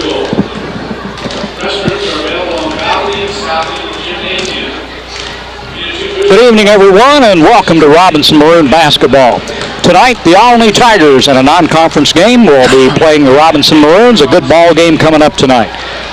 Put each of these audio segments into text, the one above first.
Good evening, everyone, and welcome to Robinson Maroon basketball. Tonight, the Olney Tigers in a non-conference game will be playing the Robinson Maroons. A good ball game coming up tonight.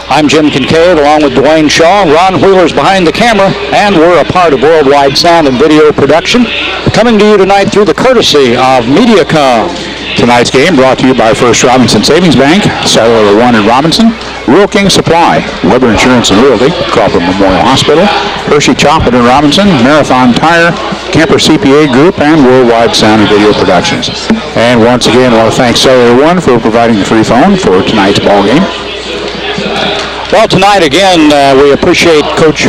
I'm Jim Kincaid along with Dwayne Shaw. Ron Wheeler's behind the camera, and we're a part of Worldwide Sound and Video Production, coming to you tonight through the courtesy of Mediacom. Tonight's game brought to you by First Robinson Savings Bank, Cellular One in Robinson, Rural King Supply, Weber Insurance and Realty, Crawford Memorial Hospital, Hershey Chocolate in Robinson, Marathon Tire, Kemper CPA Group, and Worldwide Sound and Video Productions. And once again, I want to thank Cellular One for providing the free phone for tonight's ball game. Well, tonight, again, we appreciate Coach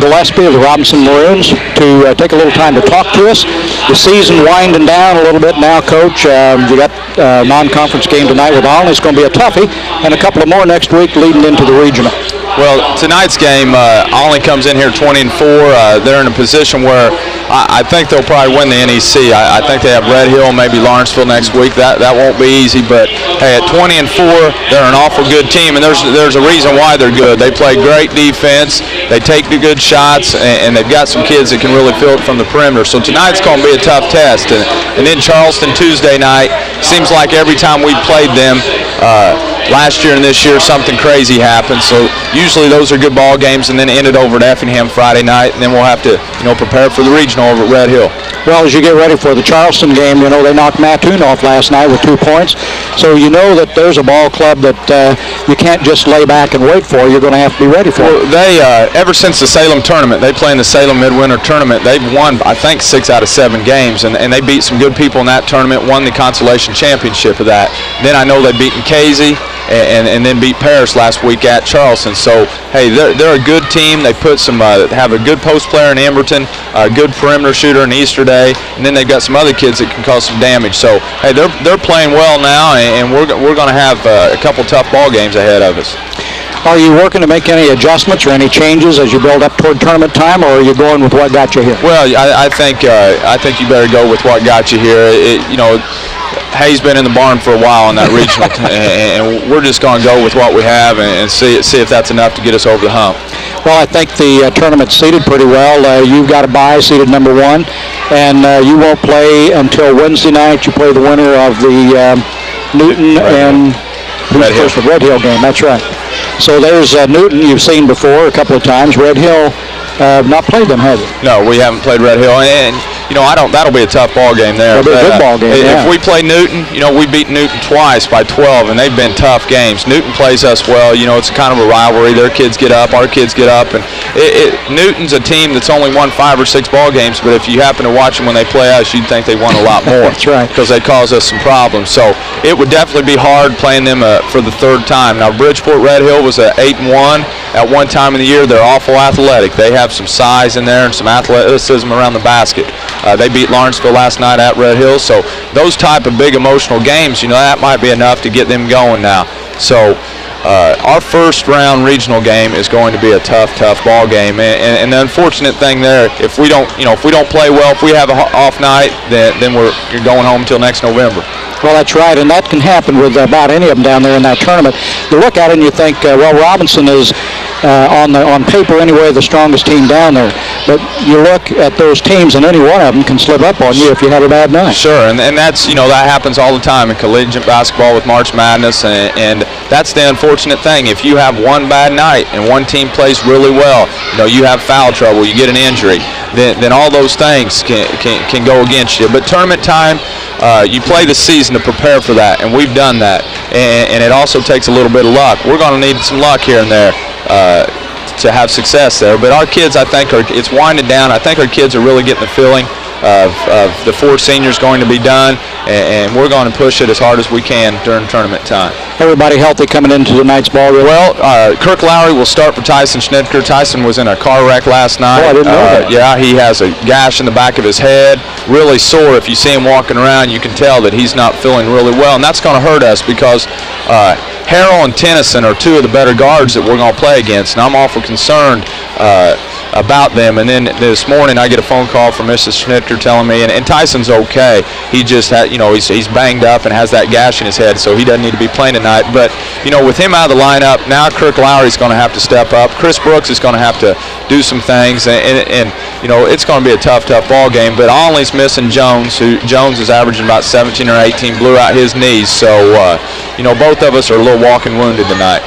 Gillespie of the Robinson Maroons to take a little time to talk to us. The season winding down a little bit now, Coach. You got a non-conference game tonight with Olney. It's going to be a toughie, and a couple of more next week leading into the regional. Well, tonight's game, Olney comes in here 20-4. They're in a position where I think they'll probably win the NEC. I think they have Red Hill, maybe Lawrenceville next week. That won't be easy, but hey, at 20-4, they're an awful good team, and there's a reason why they're good. They play great defense, they take the good shots, and they've got some kids that can really fill it from the perimeter. So tonight's going to be a tough test. And then Charleston Tuesday night, seems like every time we played them, last year and this year, something crazy happened. So usually those are good ball games, and then ended over at Effingham Friday night, and then we'll have to, prepare for the regional over at Red Hill. Well, as you get ready for the Charleston game, they knocked Mattoon off last night with 2 points. So you know that there's a ball club that you can't just lay back and wait for. You're going to have to be ready for it. They, ever since the Salem tournament, they play in the Salem Midwinter Tournament, they've won, I think, 6 out of 7 games, and they beat some good people in that tournament, won the consolation championship of that. Then I know they've beaten Casey, and then beat Paris last week at Charleston. So, hey, they're a good team. They put some have a good post player in Emberton, a good perimeter shooter in Easterday, and then they've got some other kids that can cause some damage. So, hey, they're playing well now, and we're going to have a couple tough ball games ahead of us. Are you working to make any adjustments or any changes as you build up toward tournament time, or are you going with what got you here? Well, I think you better go with what got you here. Hay's been in the barn for a while in that regional, and we're just going to go with what we have and see if that's enough to get us over the hump. Well, I think the tournament's seeded pretty well. You've got a bye, seeded number 1, and you won't play until Wednesday night. You play the winner of the Newton and Red Hill game. That's right. So there's Newton you've seen before a couple of times. Red Hill, not played them, have you? No, we haven't played Red Hill, and that'll be a tough ball game there. That'll be a good ball game. If we play Newton, we beat Newton twice by 12, and they've been tough games. Newton plays us well. It's kind of a rivalry. Their kids get up, our kids get up, and Newton's a team that's only won 5 or 6 ball games. But if you happen to watch them when they play us, you'd think they won a lot more. That's right. Because they cause us some problems. So it would definitely be hard playing them for the 3rd time. Now Bridgeport Red Hill was at 8-1 at one time in the year. They're awful athletic. They have some size in there and some athleticism around the basket. They beat Lawrenceville last night at Red Hill. So those type of big emotional games, that might be enough to get them going now. So our first round regional game is going to be a tough ball game. And the unfortunate thing there, if we don't play well, if we have an off night, then you're going home until next November. Well, that's right, and that can happen with about any of them down there in that tournament. You look at it and you think, Robinson is, on paper anyway, the strongest team down there. But you look at those teams, and any one of them can slip up on you if you have a bad night. Sure, and that's, that happens all the time in collegiate basketball with March Madness, and that's the unfortunate thing. If you have one bad night and one team plays really well, you have foul trouble, you get an injury, then all those things can go against you. But tournament time, you play the season to prepare for that, and we've done that. And it also takes a little bit of luck. We're going to need some luck here and there to have success there. But our kids, I think, it's winding down. I think our kids are really getting the feeling of the 4 seniors going to be done, and we're going to push it as hard as we can during tournament time. Everybody healthy coming into tonight's ball game? Well, Kirk Lowry will start for Tyson Schnitker. Tyson was in a car wreck last night. Oh, I didn't know that. Yeah, he has a gash in the back of his head, really sore. If you see him walking around, you can tell that he's not feeling really well, and that's going to hurt us because Harrell and Tennyson are 2 of the better guards that we're going to play against, and I'm awful concerned about them. And then this morning I get a phone call from Mrs. Schnitter telling me, and Tyson's okay. He just had, he's banged up and has that gash in his head, so he doesn't need to be playing tonight. But, with him out of the lineup, now Kirk Lowry's going to have to step up. Chris Brooks is going to have to do some things, and it's going to be a tough ball game. But Olney's missing Jones, who Jones is averaging about 17 or 18, blew out his knees. So, both of us are a little walking wounded tonight.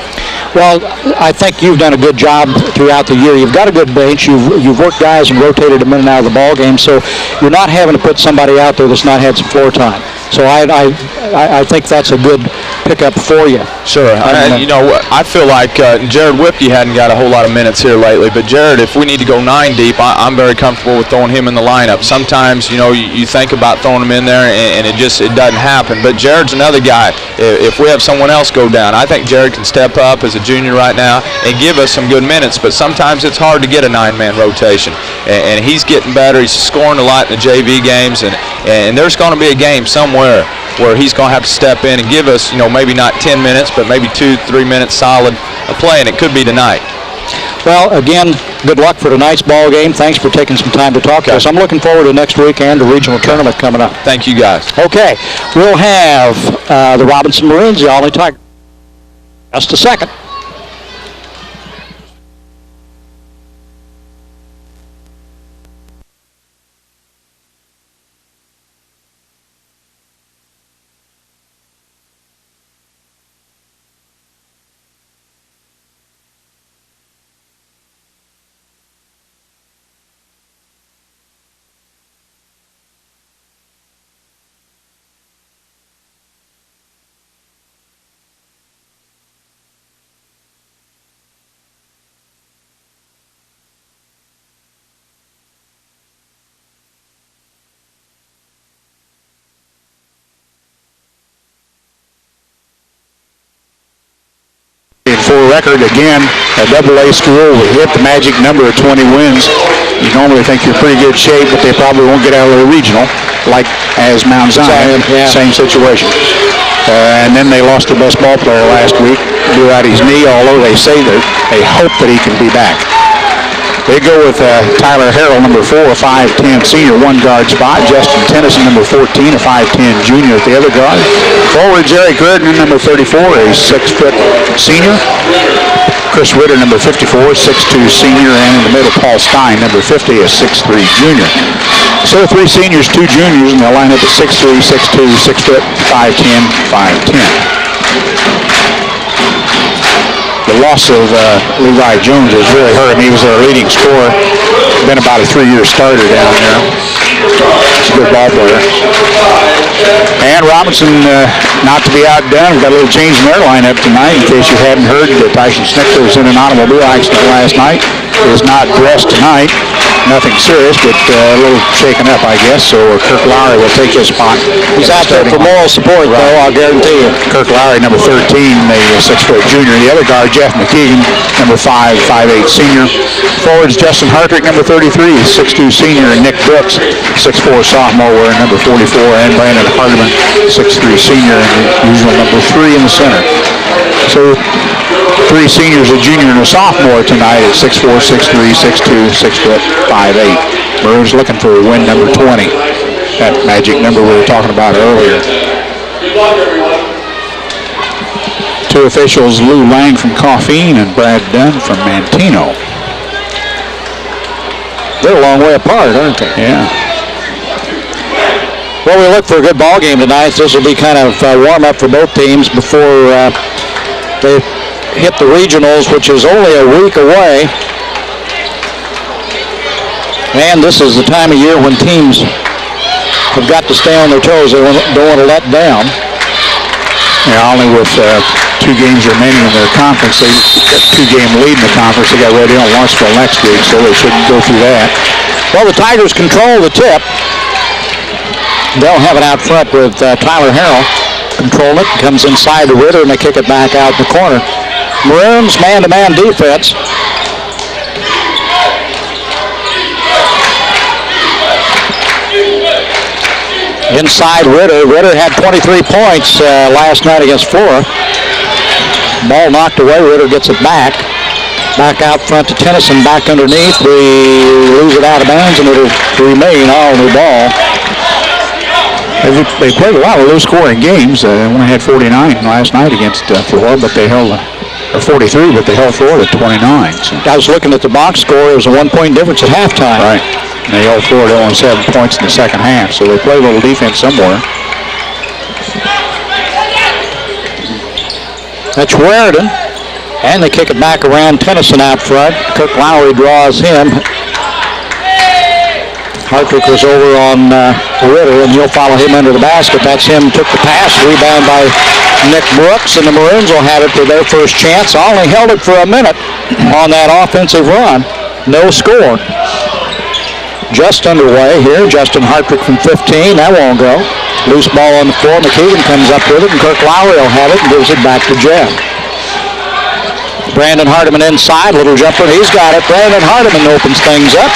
Well, I think you've done a good job throughout the year. You've got a good bench. You've worked guys and rotated them in and out of the ball game, so you're not having to put somebody out there that's not had some floor time. So I think that's a good pickup for you. Sure. I feel like Jared Whipke hadn't got a whole lot of minutes here lately, but Jared, if we need to go 9 deep, I'm very comfortable with throwing him in the lineup. Sometimes, you think about throwing him in there, and it doesn't happen. But Jared's another guy. If we have someone else go down, I think Jared can step up as a junior right now and give us some good minutes. But sometimes it's hard to get a 9-man rotation, and he's getting better. He's scoring a lot in the JV games, and there's going to be a game somewhere where he's going to have to step in and give us, maybe not 10 minutes, but maybe 2-3 minutes solid of play, and it could be tonight. Well, again, good luck for tonight's ball game. Thanks for taking some time to talk to us. I'm looking forward to next week and the regional tournament coming up. Thank you, guys. Okay, we'll have the Robinson Maroons, the Olney Tigers. Just a second. For record, again, a AA school will hit the magic number of 20 wins. You normally think you're in pretty good shape, but they probably won't get out of the regional, like as Mount Zion, same situation. And then they lost their best ball player last week, blew out his knee, although they say they hope that he can be back. They go with Tyler Harrell, number 4, a 5'10 senior, 1 guard spot. Justin Tennyson, number 14, a 5'10 junior at the other guard. Forward, Jerry Gurdon, number 34, a 6-foot senior. Chris Ritter, number 54, 6'2 senior. And in the middle, Paul Stein, number 50, a 6'3 junior. So 3 seniors, 2 juniors, and they'll line up at 6'3, 6'2, 6', 5'10, 5'10. The loss of Levi Jones has really hurt him. He was their leading scorer. Been about a 3-year starter down there. He's a good ball player. And Robinson, not to be outdone, we've got a little change in their lineup tonight. In case you hadn't heard, Tyson Schnitter was in an automobile accident last night. He was not dressed tonight. Nothing serious, but a little shaken up, I guess. So Kirk Lowry will take his spot. He's out there for moral support, though, I'll guarantee you. Kirk Lowry, number 13, a 6-foot junior. The other guard, Jeff McKeegan, number 5, 5'8 senior. Forwards, Justin Hartrick, number 33, 6'2 senior. And Nick Brooks, 6'4 sophomore, wearing number 44. And Brandon Hardiman, 6'3 senior, and usual number 3 in the center. So 3 seniors, a junior and a sophomore tonight at 6'4", 6'3", 6'2", 6', 5'8". Maroons looking for a win number 20. That magic number we were talking about earlier. 2 officials, Lou Lang from Coffeen and Brad Dunn from Mantino. They're a long way apart, aren't they? Yeah. Well, we look for a good ball game tonight. This will be kind of warm-up for both teams before they hit the regionals, which is only a week away. And this is the time of year when teams have got to stay on their toes. They don't want to let down. Yeah, only with 2 games remaining in their conference. They got 2-game lead in the conference. They got ready on Lawrenceville next week, so they shouldn't go through that. Well, the Tigers control the tip. They'll have it out front with Tyler Harrell controlling it. Comes inside to Ritter, and they kick it back out the corner. Maroons man-to-man defense. Inside Ritter. Ritter had 23 points last night against Flora. Ball knocked away. Ritter gets it back. Back out front to Tennyson, back underneath. We lose it out of bounds, and it'll remain Olney ball. They played a lot of low-scoring games. They only had 49 last night against Florida, but they held, or 43, but they held Florida at 29. So. I was looking at the box score. It was a 1-point difference at halftime. Right. And they held Florida only 7 points in the second half, so they played a little defense somewhere. That's Raritan. And they kick it back around Tennyson out front. Kirk Lowry draws him. Hartrick was over on Ritter, and he'll follow him under the basket. That's him, took the pass, rebound by Nick Brooks, and the Maroons will have it for their first chance. Only held it for a minute on that offensive run. No score. Just underway here. Justin Hartrick from 15. That won't go. Loose ball on the floor. McKeegan comes up with it, and Kirk Lowry will have it and gives it back to Jeff. Brandon Hardiman inside. Little jumper. He's got it. Brandon Hardiman opens things up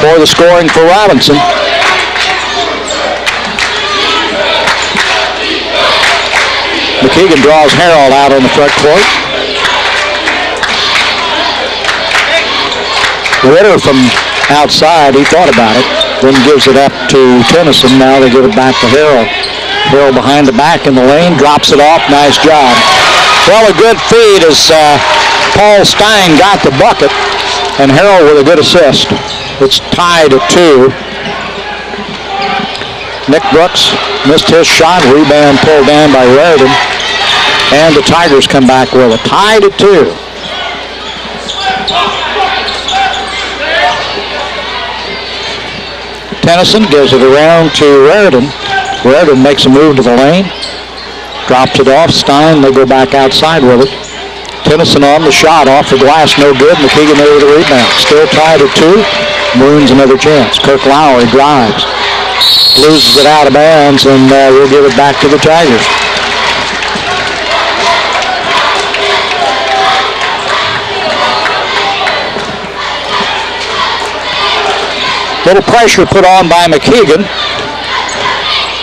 for the scoring for Robinson. McKeegan draws Harold out on the front court. Ritter from outside, he thought about it, then gives it up to Tennyson. Now they give it back to Harold. Harold behind the back in the lane, drops it off. Nice job. Well, a good feed as Paul Stein got the bucket, and Harold with a good assist. It's tied at 2. Nick Brooks missed his shot. Rebound pulled down by Raritan. And the Tigers come back with it. Tied at 2. Tennyson gives it around to Raritan. Raritan makes a move to the lane. Drops it off. Stein, they go back outside with it. Tennyson on the shot, off the glass, no good. McKeegan there with the rebound. Still tied at 2. Maroons another chance. Kirk Lowry drives. Loses it out of bounds, and we'll give it back to the Tigers. Little pressure put on by McKeegan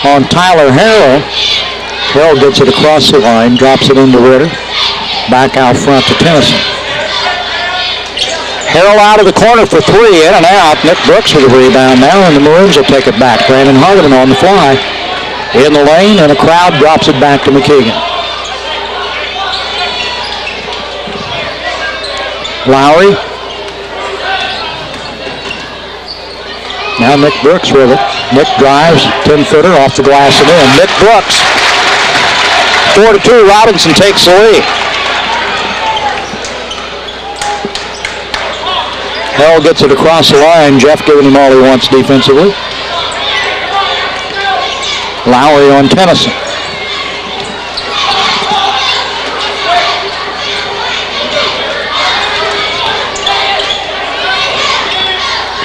on Tyler Harrell. Harrell gets it across the line, drops it into Ritter. Back out front to Tennyson. Harrell out of the corner for 3, in and out. Nick Brooks with a rebound now, and the Maroons will take it back. Brandon Hardiman on the fly. In the lane, and a crowd drops it back to McKeegan. Lowry. Now Nick Brooks with it. Nick drives, 10-footer off the glass and in. Nick Brooks. 4-2, Robinson takes the lead. Harrell gets it across the line. Jeff giving him all he wants defensively. Lowry on Tennyson.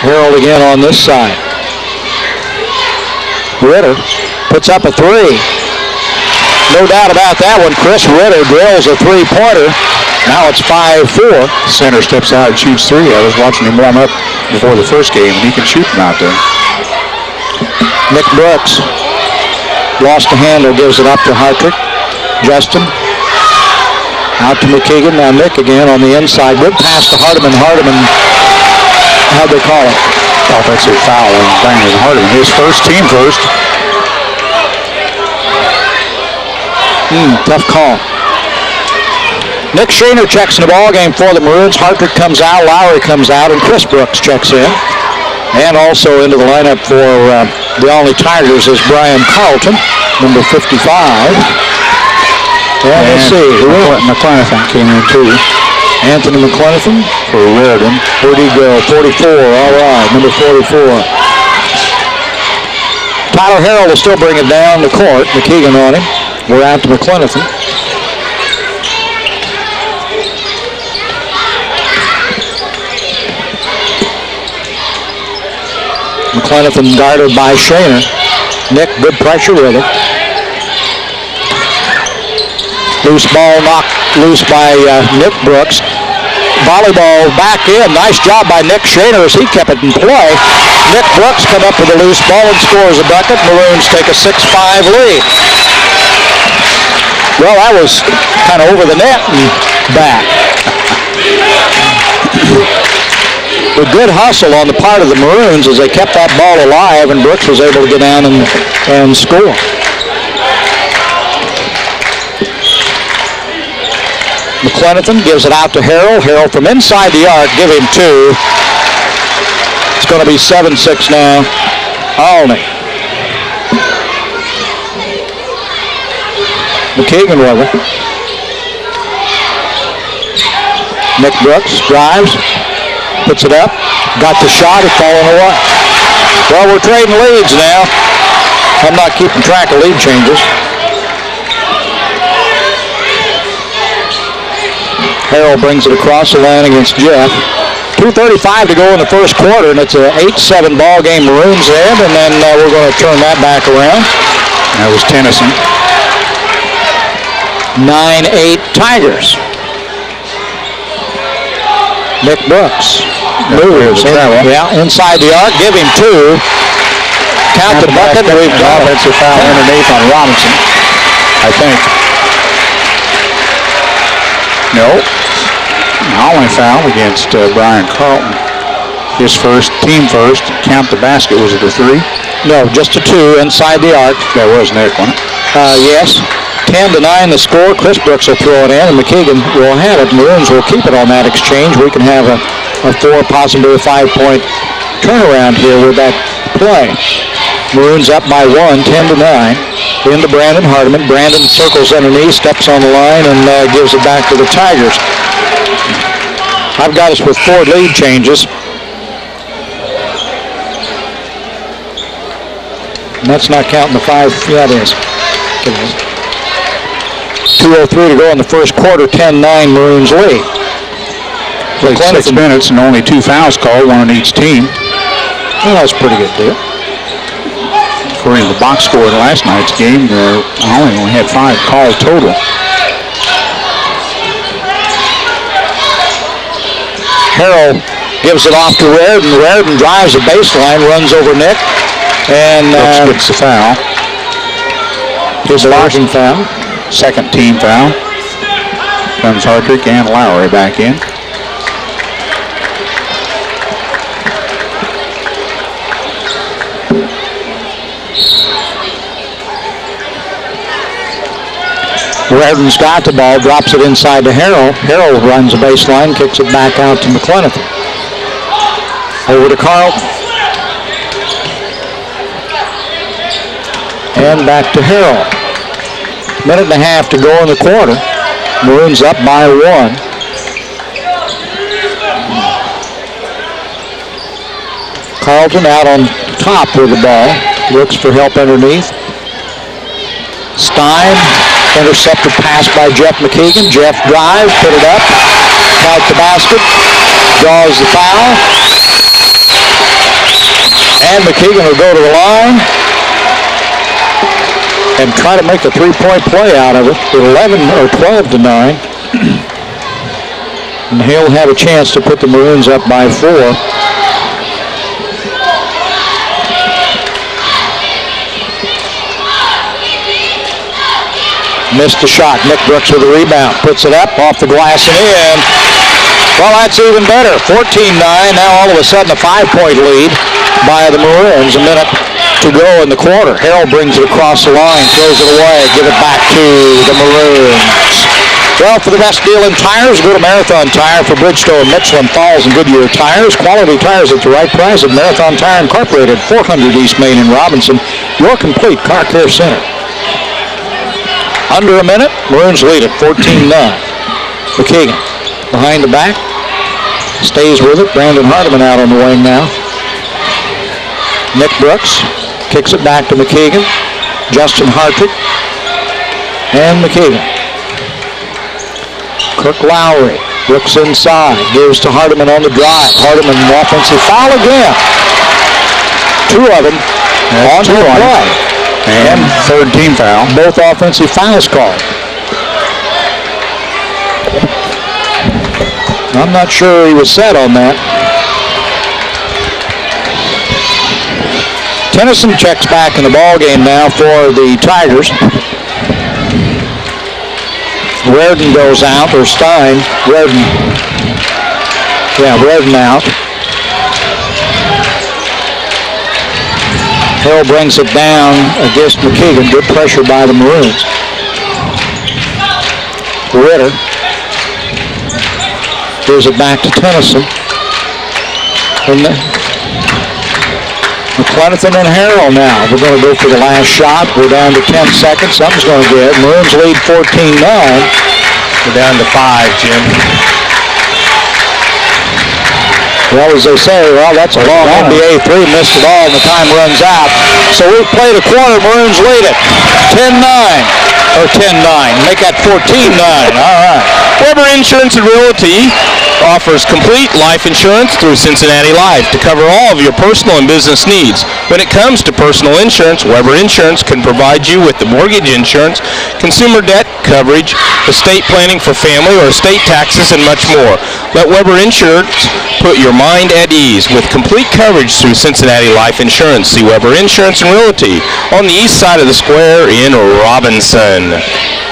Harrell again on this side. Ritter puts up a 3. No doubt about that one. Chris Ritter drills a 3-pointer. Now it's 5-4. Center steps out and shoots 3. I was watching him warm up before the first game, and he can shoot them out there. Nick Brooks lost the handle, gives it up to Hartrick. Justin out to McKeegan. Now Nick again on the inside. Good pass to Hardiman. Hardiman, how'd they call it? Offensive foul on Brandon Hardiman. His first, team first. Tough call. Nick Shaner checks in the ball game for the Maroons. Hartrick comes out, Lowry comes out, and Chris Brooks checks in. And also into the lineup for the Olney Tigers is Brian Carlton, number 55. And let's see. McClenathan came in too. Anthony McClenathan for Raritan. Where'd he go? 44. All right, number 44. Tyler Harrell will still bring it down the court. McKeegan on him. We're out to McClenathan. McClenathan guarded by Shaner. Nick, good pressure with it. Loose ball knocked loose by Nick Brooks. Volleyball back in. Nice job by Nick Shaner as he kept it in play. Nick Brooks come up with a loose ball and scores a bucket. Maroons take a 6-5 lead. Well, that was kind of over the net and back. A good hustle on the part of the Maroons as they kept that ball alive, and Brooks was able to get down and score. McClenathan gives it out to Harrell. Harrell from inside the arc, give him 2. It's going to be 7-6 now. Olney. McKeegan with it. Nick Brooks drives, puts it up, got the shot, it's falling away. Well, we're trading leads now. I'm not keeping track of lead changes. Harrell brings it across the line against Jeff. 2:35 to go in the first quarter, and it's an 8-7 ball game. Maroons there, and then we're going to turn that back around. That was Tennyson. 9-8 Tigers. Nick Brooks moves. Yeah, inside the arc, give him 2. Count the bucket. We've got offensive foul underneath on Robinson, I think. No. Olney foul against Brian Carlton. His first, team first. Count the basket. Was it a 3? No, just a 2 inside the arc. That was Nick, wasn't it? Yes. 10-9 the score. Chris Brooks will throw it in, and McKeegan will have it. Maroons will keep it on that exchange. We can have a 4, possibly a 5-point turnaround here with that play. Maroons up by 1, 10-9. Into Brandon Hardiman. Brandon circles underneath, steps on the line, and gives it back to the Tigers. I've got us with 4 lead changes. And that's not counting the 5. Yeah, it is. 2:03 to go in the first quarter, 10-9 Maroons lead. Played 6 minutes and only 2 fouls called, 1 on each team. Well, that's a pretty good deal. According to the box score in last night's game, Olney only had 5 calls total. Harrell gives it off to Raridan. Raridan drives the baseline, runs over Nick, and Brooks gets the foul. His blocking foul. Second team foul. Comes Hartrick and Lowry back in. Raridan's got the ball, drops it inside to Harrell. Harrell runs the baseline, kicks it back out to McClenathan. Over to Carlton. And back to Harrell. Minute and a half to go in the quarter. Maroons up by 1. Carlton out on top with the ball. Looks for help underneath. Stein, intercepted pass by Jeff McKeegan. Jeff drives, put it up, count the basket, draws the foul. And McKeegan will go to the line and try to make a 3-point play out of it with 11 or 12-9. And he'll have a chance to put the Maroons up by 4. Missed the shot. Nick Brooks with a rebound. Puts it up off the glass and in. Well, that's even better. 14-9. Now all of a sudden a 5-point lead by the Maroons. A minute to go in the quarter. Harrell brings it across the line, throws it away, give it back to the Maroons. Well, for the best deal in tires, go to Marathon Tire for Bridgestone, Michelin, Falls, and Goodyear tires. Quality tires at the right price at Marathon Tire Incorporated, 400 East Main in Robinson, your complete car care center. Under a minute, Maroons lead at 14-9. McKeegan behind the back, stays with it. Brandon Hardiman out on the wing now. Nick Brooks kicks it back to McKeegan. Justin Hartrick and McKeegan. Cook Lowry. Brooks inside. Gives to Hardiman on the drive. Hardiman offensive foul again. 2 of them on the play. And third team foul. Both offensive fouls called. I'm not sure he was set on that. Tennyson checks back in the ball game now for the Tigers. Redden goes out, or Stein. Redden. Yeah, Redden out. Hill brings it down against McKeegan. Good pressure by the Maroons. Ritter gives it back to Tennyson. McClenathan and Harrell now. We're going to go for the last shot. We're down to 10 seconds. Something's going to give. Maroons lead 14-9. We're down to 5, Jim. Well, as they say, well, that's a long NBA three. Missed it all, and the time runs out. So we've played a quarter. Maroons lead it. 10-9. Or 10-9. Make that 14-9. All right. Weber Insurance and Realty offers complete life insurance through Cincinnati Life to cover all of your personal and business needs. When it comes to personal insurance, Weber Insurance can provide you with the mortgage insurance, consumer debt coverage, estate planning for family or estate taxes, and much more. Let Weber Insurance put your mind at ease with complete coverage through Cincinnati Life Insurance. See Weber Insurance and Realty on the east side of the square in Robinson.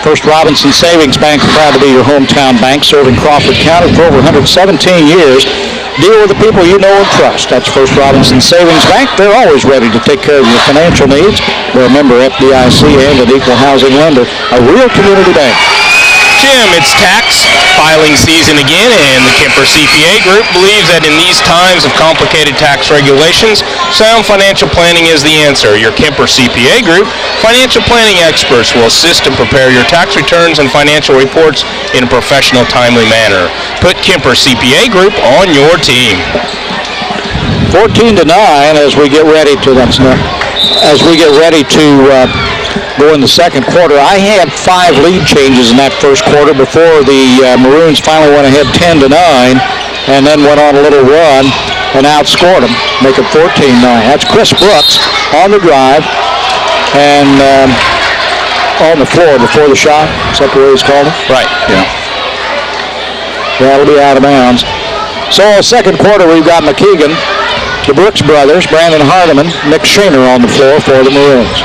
First Robinson Savings Bank, proud to be your hometown bank, serving Crawford County for over 117 years. Deal with the people you know and trust. That's First Robinson Savings Bank. They're always ready to take care of your financial needs. They're a member FDIC and an equal housing lender. A real community bank. Jim, it's tax filing season again, and the Kemper CPA Group believes that in these times of complicated tax regulations, sound financial planning is the answer. Your Kemper CPA Group financial planning experts will assist and prepare your tax returns and financial reports in a professional, timely manner. Put Kemper CPA Group on your team. 14-9 as we get ready to go in the second quarter. I had 5 lead changes in that first quarter before the Maroons finally went ahead 10-9 and then went on a little run and outscored them, make it 14-9. That's Chris Brooks on the drive and on the floor before the shot. Is that the way he's called it? Right. Yeah. That'll be out of bounds. So second quarter, we've got McKeegan, the Brooks brothers, Brandon Hardiman, Nick Shaner on the floor for the Maroons.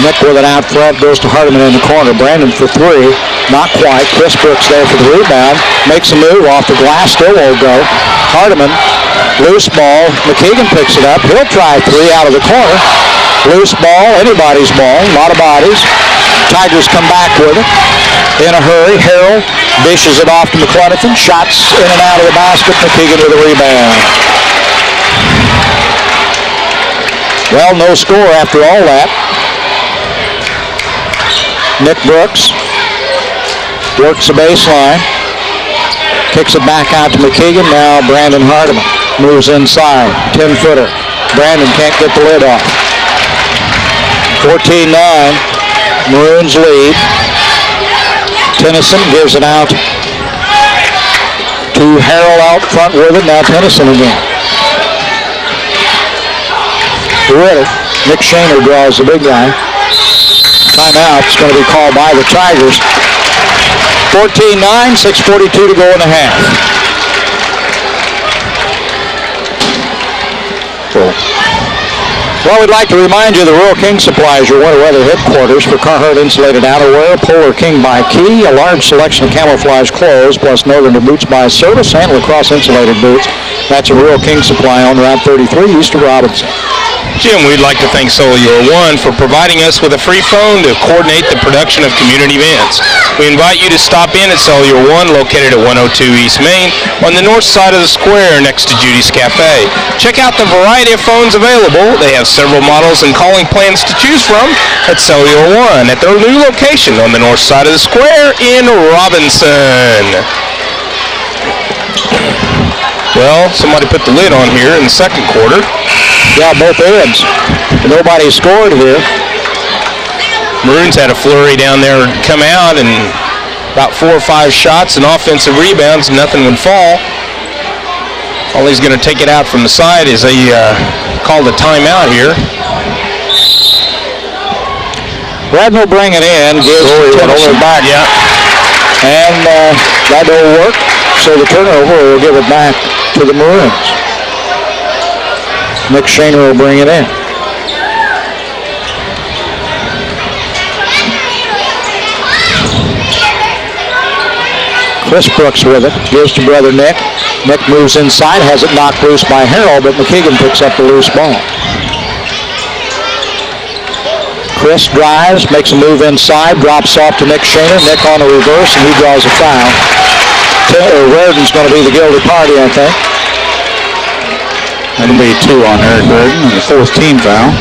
Nick with it out front, goes to Hardiman in the corner. Brandon for 3, not quite. Chris Brooks there for the rebound. Makes a move off the glass, still won't go. Hardiman, loose ball. McKeegan picks it up. He'll try 3 out of the corner. Loose ball, anybody's ball, a lot of bodies. Tigers come back with it. In a hurry, Harrell dishes it off to McClenathan. Shots in and out of the basket. McKeegan with a rebound. Well, no score after all that. Nick Brooks works the baseline, kicks it back out to McKeegan. Now Brandon Hardiman moves inside, 10-footer. Brandon can't get the lid off. 14-9, Maroons lead. Tennyson gives it out to Harrell out front with it. Now Tennyson again. Ritter, Nick Shaner draws the big guy. Timeout is going to be called by the Tigers. 14-9, 6:42 to go in the half. Well, we'd like to remind you the Rural King Supply is your winter weather headquarters for Carhartt insulated outerwear, Polar King by Key, a large selection of camouflage clothes, plus Northerner Boots by Service and Lacrosse insulated boots. That's a Rural King Supply on Route 33 east of Robinson. Jim, we'd like to thank Cellular One for providing us with a free phone to coordinate the production of community events. We invite you to stop in at Cellular One, located at 102 East Main, on the north side of the square next to Judy's Cafe. Check out the variety of phones available. They have several models and calling plans to choose from at Cellular One at their new location on the north side of the square in Robinson. Well, somebody put the lid on here in the second quarter. Yeah, both ends. Nobody scored here. Maroons had a flurry down there come out and about 4 or 5 shots and offensive rebounds. Nothing would fall. Ollie's going to take it out from the side as they called a timeout here. Redden will bring it in, gives Tennyson back. Yeah. And that will work. So the turnover will give it back to the Maroons. Nick Shaner will bring it in. Chris Brooks with it. Gives to brother Nick. Nick moves inside. Has it knocked loose by Harold, but McKeegan picks up the loose ball. Chris drives, makes a move inside, drops off to Nick Shaner. Nick on a reverse, and he draws a foul. Reardon's going to be the guilty party, I think. That'll be 2 on Eric Reardon, and the 4th team foul.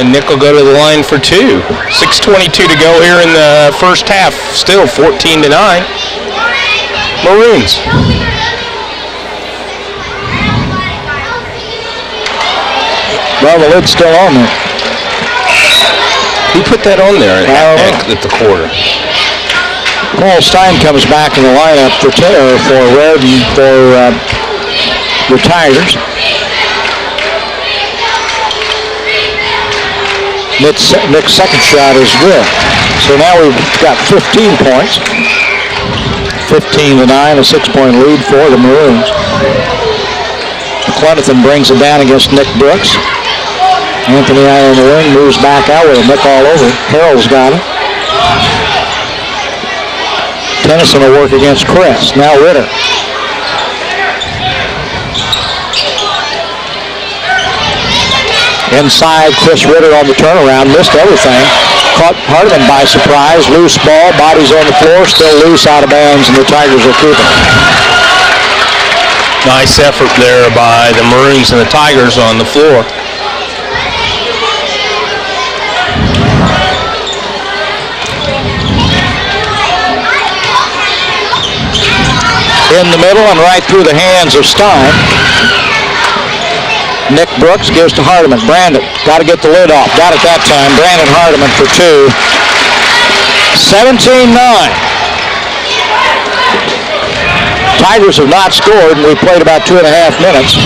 And Nick will go to the line for 2. 6:22 to go here in the first half. Still 14-9. Maroons. Well, the lid's still on there. Who put that on there at the quarter? Paul Stein comes back in the lineup for Reardon for the Tigers. Nick's second shot is good. So now we've got 15 points. 15-9, a 6-point lead for the Maroons. Clenathan brings it down against Nick Brooks. Anthony out on the wing, moves back out with a Nick all over. Harold's got it. Tennyson will work against Chris. Now Ritter. Inside, Chris Ritter on the turnaround. Missed everything. Caught Hardeman by surprise. Loose ball. Body's on the floor. Still loose, out of bounds, and the Tigers will keep it. Nice effort there by the Maroons and the Tigers on the floor. In the middle and right through the hands of Stein. Nick Brooks gives to Hardeman. Brandon, got to get the lid off. Got it that time. Brandon Hardeman for 2. 17-9. Tigers have not scored, and we played about 2.5 minutes.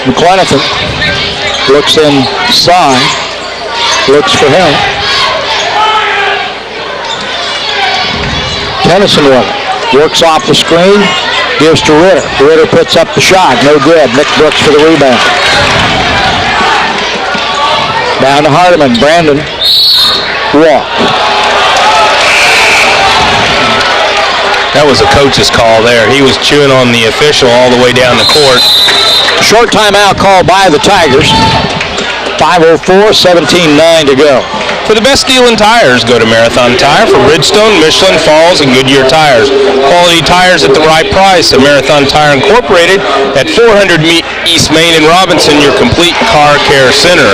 McClenathan looks inside. Looks for him. Tennyson with it. Works off the screen. Gives to Ritter. Ritter puts up the shot. No good. Nick Brooks for the rebound. Down to Hardeman. Brandon. Walk. That was a coach's call there. He was chewing on the official all the way down the court. Short timeout called by the Tigers. 5:04, 17-9 to go. For the best deal in tires, go to Marathon Tire for Bridgestone, Michelin, Falls, and Goodyear tires. Quality tires at the right price. At Marathon Tire Incorporated at 400 East Main in Robinson, your complete car care center.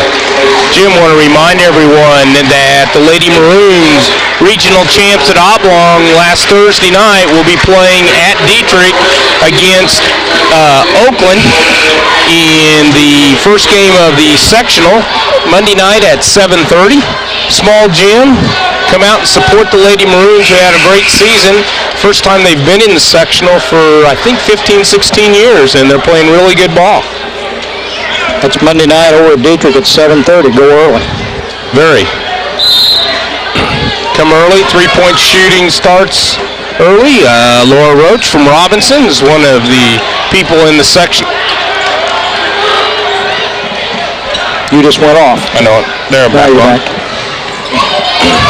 Jim, want to remind everyone that the Lady Maroons, regional champs at Oblong last Thursday night, will be playing at Dietrich against Oakland in the first game of the sectional Monday night at 7:30. Small gym. Come out and support the Lady Maroons, who had a great season. First time they've been in the sectional for, I think, 15, 16 years, and they're playing really good ball. That's Monday night over at Dietrich at 7:30. Go early. Very. Come early. Three-point shooting starts early. Laura Roach from Robinson is one of the people in the section. You just went off. I know it. They're back.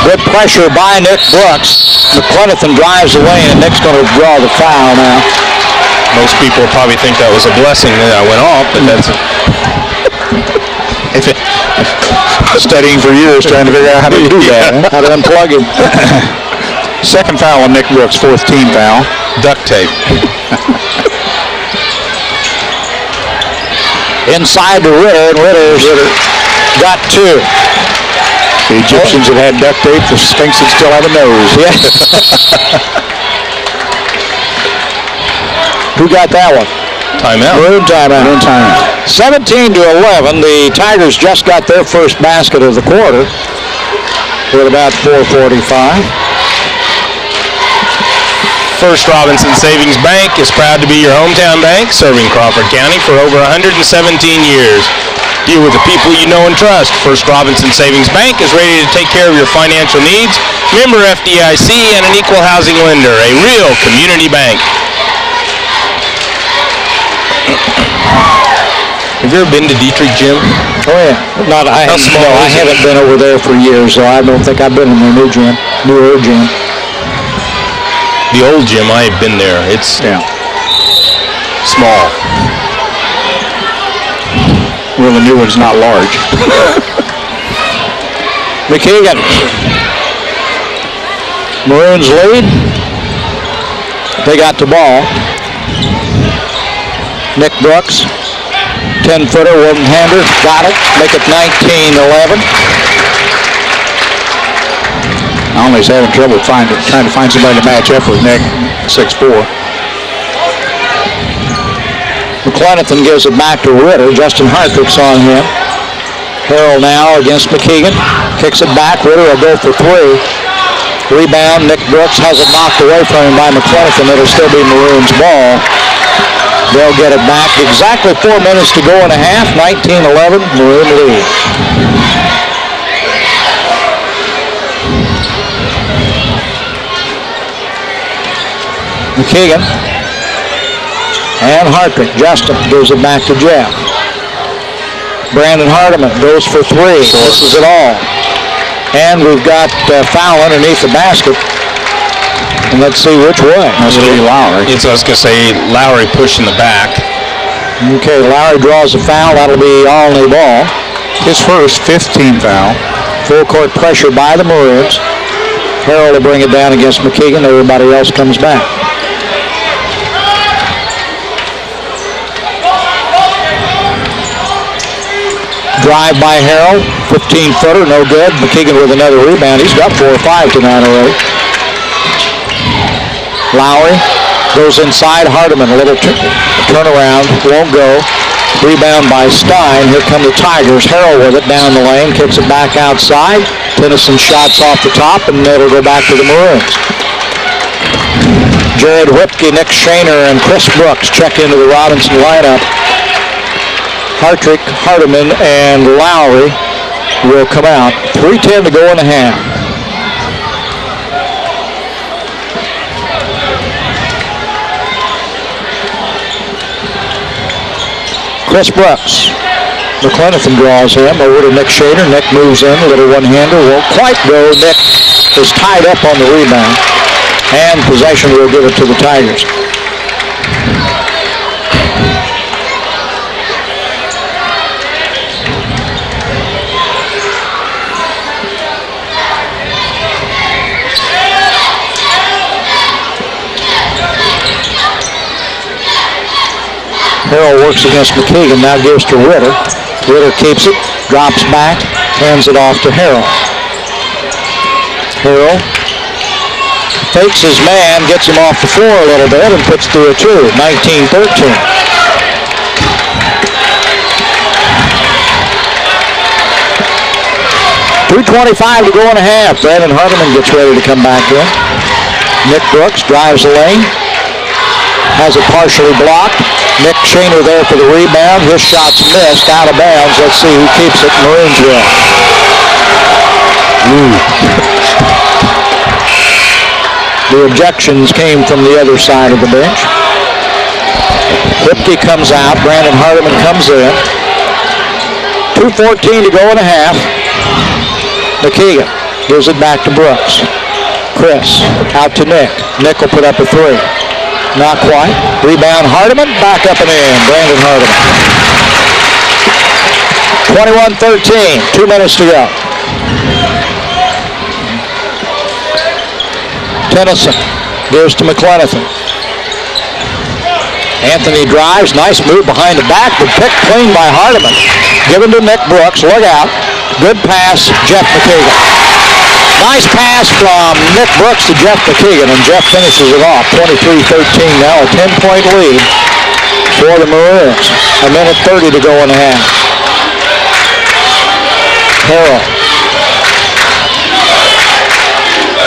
Good pressure by Nick Brooks. McClenathan drives away, and Nick's going to draw the foul now. Most people probably think that was a blessing that I went off, but that's Studying for years, trying to figure out how to do that. How to unplug him. Second foul on Nick Brooks, 4th team foul. duct tape. Inside to Ritter, and Ritter's got 2. The Egyptians have had duct tape. The Sphinx would still have a nose. Yeah. Who got that one? Timeout. Maroon timeout. 17-11. The Tigers just got their first basket of the quarter with about 4:45. First Robinson Savings Bank is proud to be your hometown bank, serving Crawford County for over 117 years. Deal with the people you know and trust. First Robinson Savings Bank is ready to take care of your financial needs. Member FDIC and an equal housing lender, a real community bank. Have you ever been to Dietrich Gym? Oh, yeah. I haven't been over there for years, so I don't think I've been in the newer gym. The old gym, I have been there. It's small. Well, the new one's not large. McKeegan. Maroons lead. They got the ball. Nick Brooks, 10-footer, one-hander, got it. Make it 19-11. Olney's having trouble trying to find somebody to match up with Nick, 6'4". McClenathan gives it back to Ritter. Justin Hartrick's on him. Harrell now against McKeegan. Kicks it back. Ritter will go for three. Rebound. Nick Brooks has it knocked away from him by McClenathan. It'll still be Maroons' ball. They'll get it back. Exactly 4 minutes to go and a half. 19-11, Maroon lead. McKeegan. And Hartrick. Justin gives it back to Jeff. Brandon Hardiman goes for three. Misses it all. And we've got foul underneath the basket. And let's see which way. That's going to be Lowry. I was going to say Lowry pushing the back. Okay, Lowry draws a foul. That'll be Olney ball. His first 15 foul. Full court pressure by the Maroons. Harrell will bring it down against McKeegan. Everybody else comes back. Drive by Harrell. 15-footer, no good. McKeegan with another rebound. He's got 4 or 5 tonight already. Lowry goes inside. Hardiman, a little turnaround, won't go. Rebound by Stein. Here come the Tigers. Harrell with it down the lane, kicks it back outside. Tennyson shots off the top, and it'll go back to the Maroons. Jared Whipke, Nick Shaner, and Chris Brooks check into the Robinson lineup. Hartrick, Hardiman, and Lowry will come out. 3:10 to go and a half. Chris Brooks. McClenathan draws him over to Nick Shader. Nick moves in, a little one-hander. Won't quite go. Nick is tied up on the rebound. And possession will give it to the Tigers. Harrell works against McKeegan, now gives to Ritter. Ritter keeps it, drops back, hands it off to Harrell. Harrell fakes his man, gets him off the floor a little bit, and puts through a two. 19-13. .225 to go and a half. Brandon Hardiman gets ready to come back in. Nick Brooks drives the lane. Has it partially blocked. Nick Shaner there for the rebound. His shot's missed, out of bounds. Let's see who keeps it. Maroonsville. The objections came from the other side of the bench. Whipke comes out. Brandon Hardiman comes in. 2:14 to go and a half. McKeegan gives it back to Brooks. Chris out to Nick. Nick will put up a three. Not quite. Rebound Hardiman, back up and in. Brandon Hardiman. 21-13, 2 minutes to go. Tennyson gives to McClenathan. Anthony drives, nice move behind the back, but picked clean by Hardiman. Given to Nick Brooks, look out. Good pass, Jeff McKeegan. Nice pass from Nick Brooks to Jeff McKeegan, and Jeff finishes it off. 23-13 now, a 10-point lead for the Maroons. A minute 30 to go and a half. Harrell.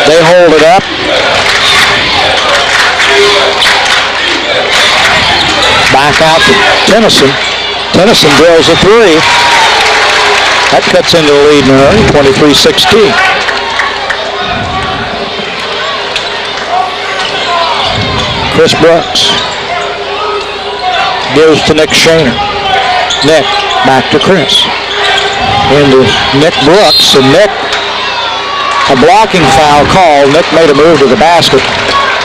They hold it up. Back out to Tennyson. Tennyson drills a three. That cuts into the lead in a hurry, 23-16. Chris Brooks gives to Nick Shaner. Nick back to Chris. Into Nick Brooks, and Nick, a blocking foul call. Nick made a move to the basket.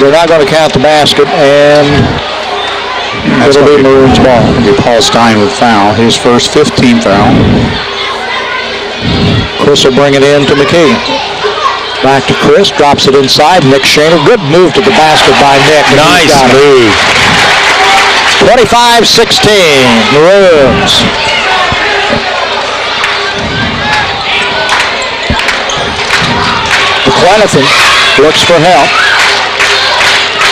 They're not going to count the basket, and it'll be Maroons' ball. It'll be Paul Stein with foul, his first 15th foul. Chris will bring it in to McKeegan. Back to Chris, drops it inside. Nick Shaner, good move to the basket by Nick. Nice move. 25-16, Maroons. McClenathan looks for help.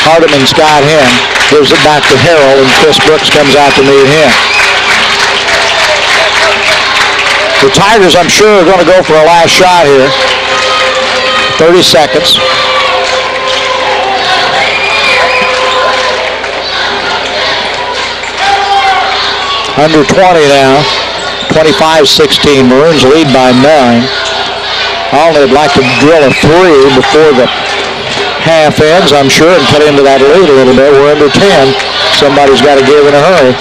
Hardiman's got him. Gives it back to Harrell, and Chris Brooks comes out to meet him. The Tigers, I'm sure, are going to go for a last shot here. 30 seconds. Under 20 now. 25-16. Maroons lead by 9. Olney would like to drill a 3 before the half ends, I'm sure, and cut into that lead a little bit. We're under 10. Somebody's got to give in a hurry.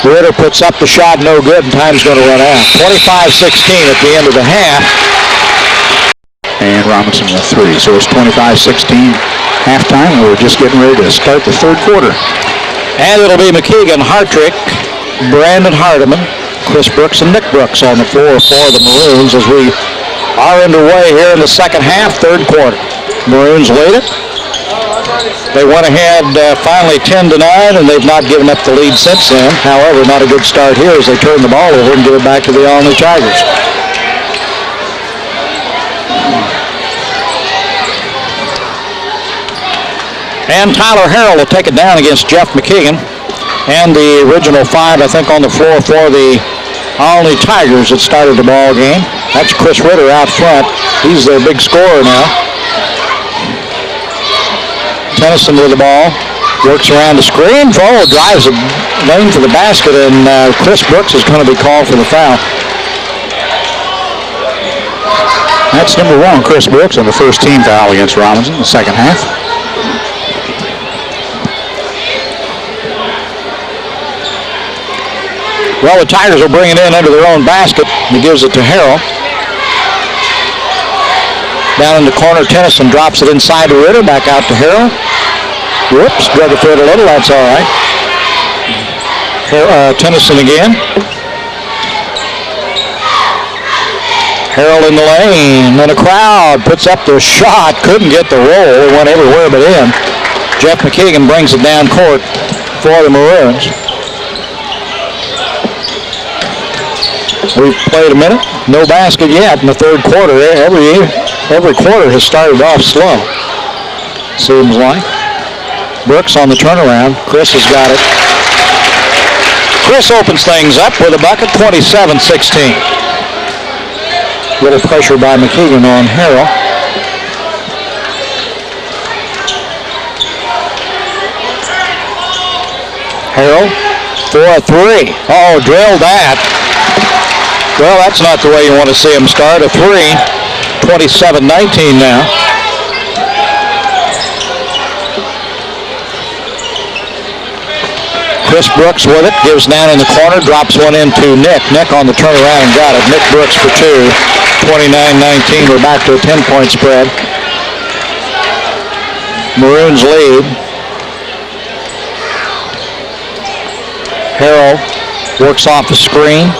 Ritter puts up the shot, no good, and time's going to run out. 25-16 at the end of the half. And Robinson with 3. So it's 25-16 halftime. We're just getting ready to start the third quarter. And it'll be McKeegan, Hartrick, Brandon Hardiman, Chris Brooks, and Nick Brooks on the floor for the Maroons as we are underway here in the second half, third quarter. Maroons lead it. They went ahead finally 10-9, and they've not given up the lead since then. However, not a good start here as they turn the ball over and give it back to the Olney Tigers. And Tyler Harrell will take it down against Jeff McKeegan. And the original 5, I think, on the floor for the Olney Tigers that started the ball game. That's Chris Ritter out front. He's their big scorer now. Tennyson with the ball. Works around the screen. Drives a lane for the basket, and Chris Brooks is going to be called for the foul. That's number 1, Chris Brooks, on the first team foul against Robinson in the second half. Well, the Tigers will bring it in under their own basket. He gives it to Harrell. Down in the corner, Tennyson drops it inside to Ritter. Back out to Harrell. Whoops, drug a foot a little. That's all right. Tennyson again. Harrell in the lane. And the crowd puts up their shot. Couldn't get the roll. It went everywhere but in. Jeff McKeegan brings it down court for the Maroons. We've played a minute. No basket yet in the third quarter. Every quarter has started off slow, seems like. Brooks on the turnaround. Chris has got it. Chris opens things up with a bucket, 27-16. Little pressure by McKeegan on Harrell. Harrell for a 3. Oh, drilled that. Well, that's not the way you want to see him start. A 3, 27-19 now. Chris Brooks with it, gives down in the corner, drops one into Nick. Nick on the turnaround and got it. Nick Brooks for 2, 29-19. We're back to a 10-point spread. Maroons lead. Harrell works off the screen.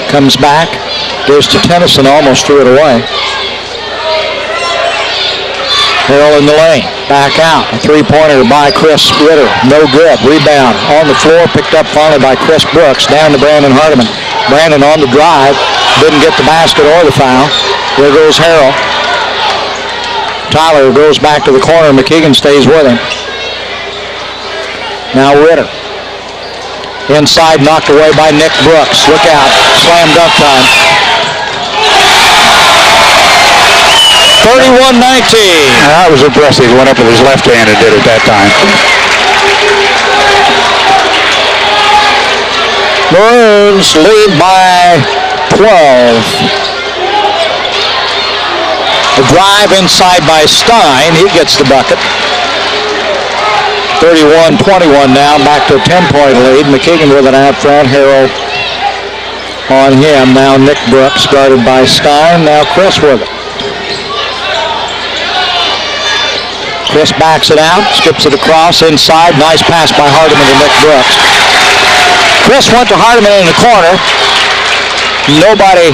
Comes back, goes to Tennyson, almost threw it away. Harrell in the lane, back out. A 3-pointer by Chris Ritter, no good. Rebound on the floor, picked up finally by Chris Brooks, down to Brandon Hardiman. Brandon on the drive, didn't get the basket or the foul. There goes Harrell. Tyler goes back to the corner, McKeegan stays with him. Now Ritter. Inside, knocked away by Nick Brooks. Look out. Slam dunk time. 31-19. That was impressive. He went up with his left hand and did it that time. Maroons lead by 12. The drive inside by Stein. He gets the bucket. 31-21 now, back to a 10-point lead. McKeegan with it out front. Harrell on him. Now Nick Brooks guarded by Stein. Now Chris with it. Chris backs it out, skips it across inside. Nice pass by Hardiman to Nick Brooks. Chris went to Hardiman in the corner. Nobody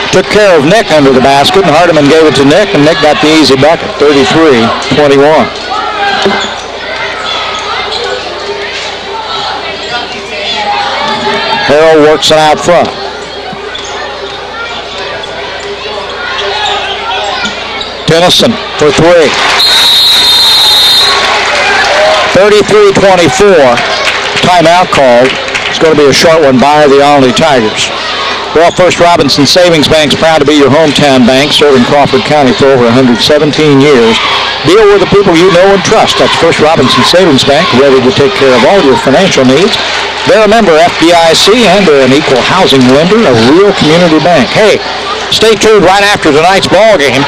took care of Nick under the basket, and Hardiman gave it to Nick, and Nick got the easy bucket, 33-21. Harrell works it out front. Tennyson for three. 33-24. Timeout called. It's going to be a short one by the Olney Tigers. Well, First Robinson Savings Bank's proud to be your hometown bank, serving Crawford County for over 117 years. Deal with the people you know and trust. That's First Robinson Savings Bank, ready to take care of all your financial needs. They're a member FDIC, and they're an equal housing lender, a real community bank. Hey, stay tuned right after tonight's ball game.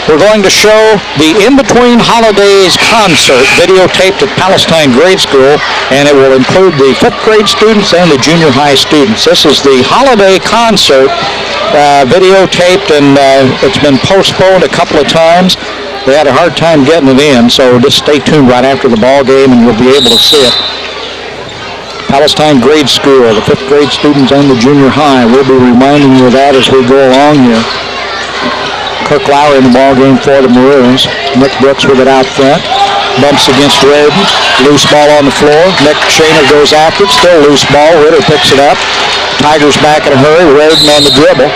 We're going to show the In-Between Holidays concert videotaped at Palestine Grade School, and it will include the 5th grade students and the junior high students. This is the holiday concert videotaped, and it's been postponed a couple of times. They had a hard time getting it in, so just stay tuned right after the ball game, and you'll be able to see it. Palestine Grade School, the 5th grade students and the junior high. We'll be reminding you of that as we go along here. Kirk Lowry in the ball game for the Maroons. Nick Brooks with it out front. Bumps against Redden. Loose ball on the floor. Nick Shaner goes after it. Still loose ball. Ritter picks it up. Tigers back in a hurry. Redden on the dribble.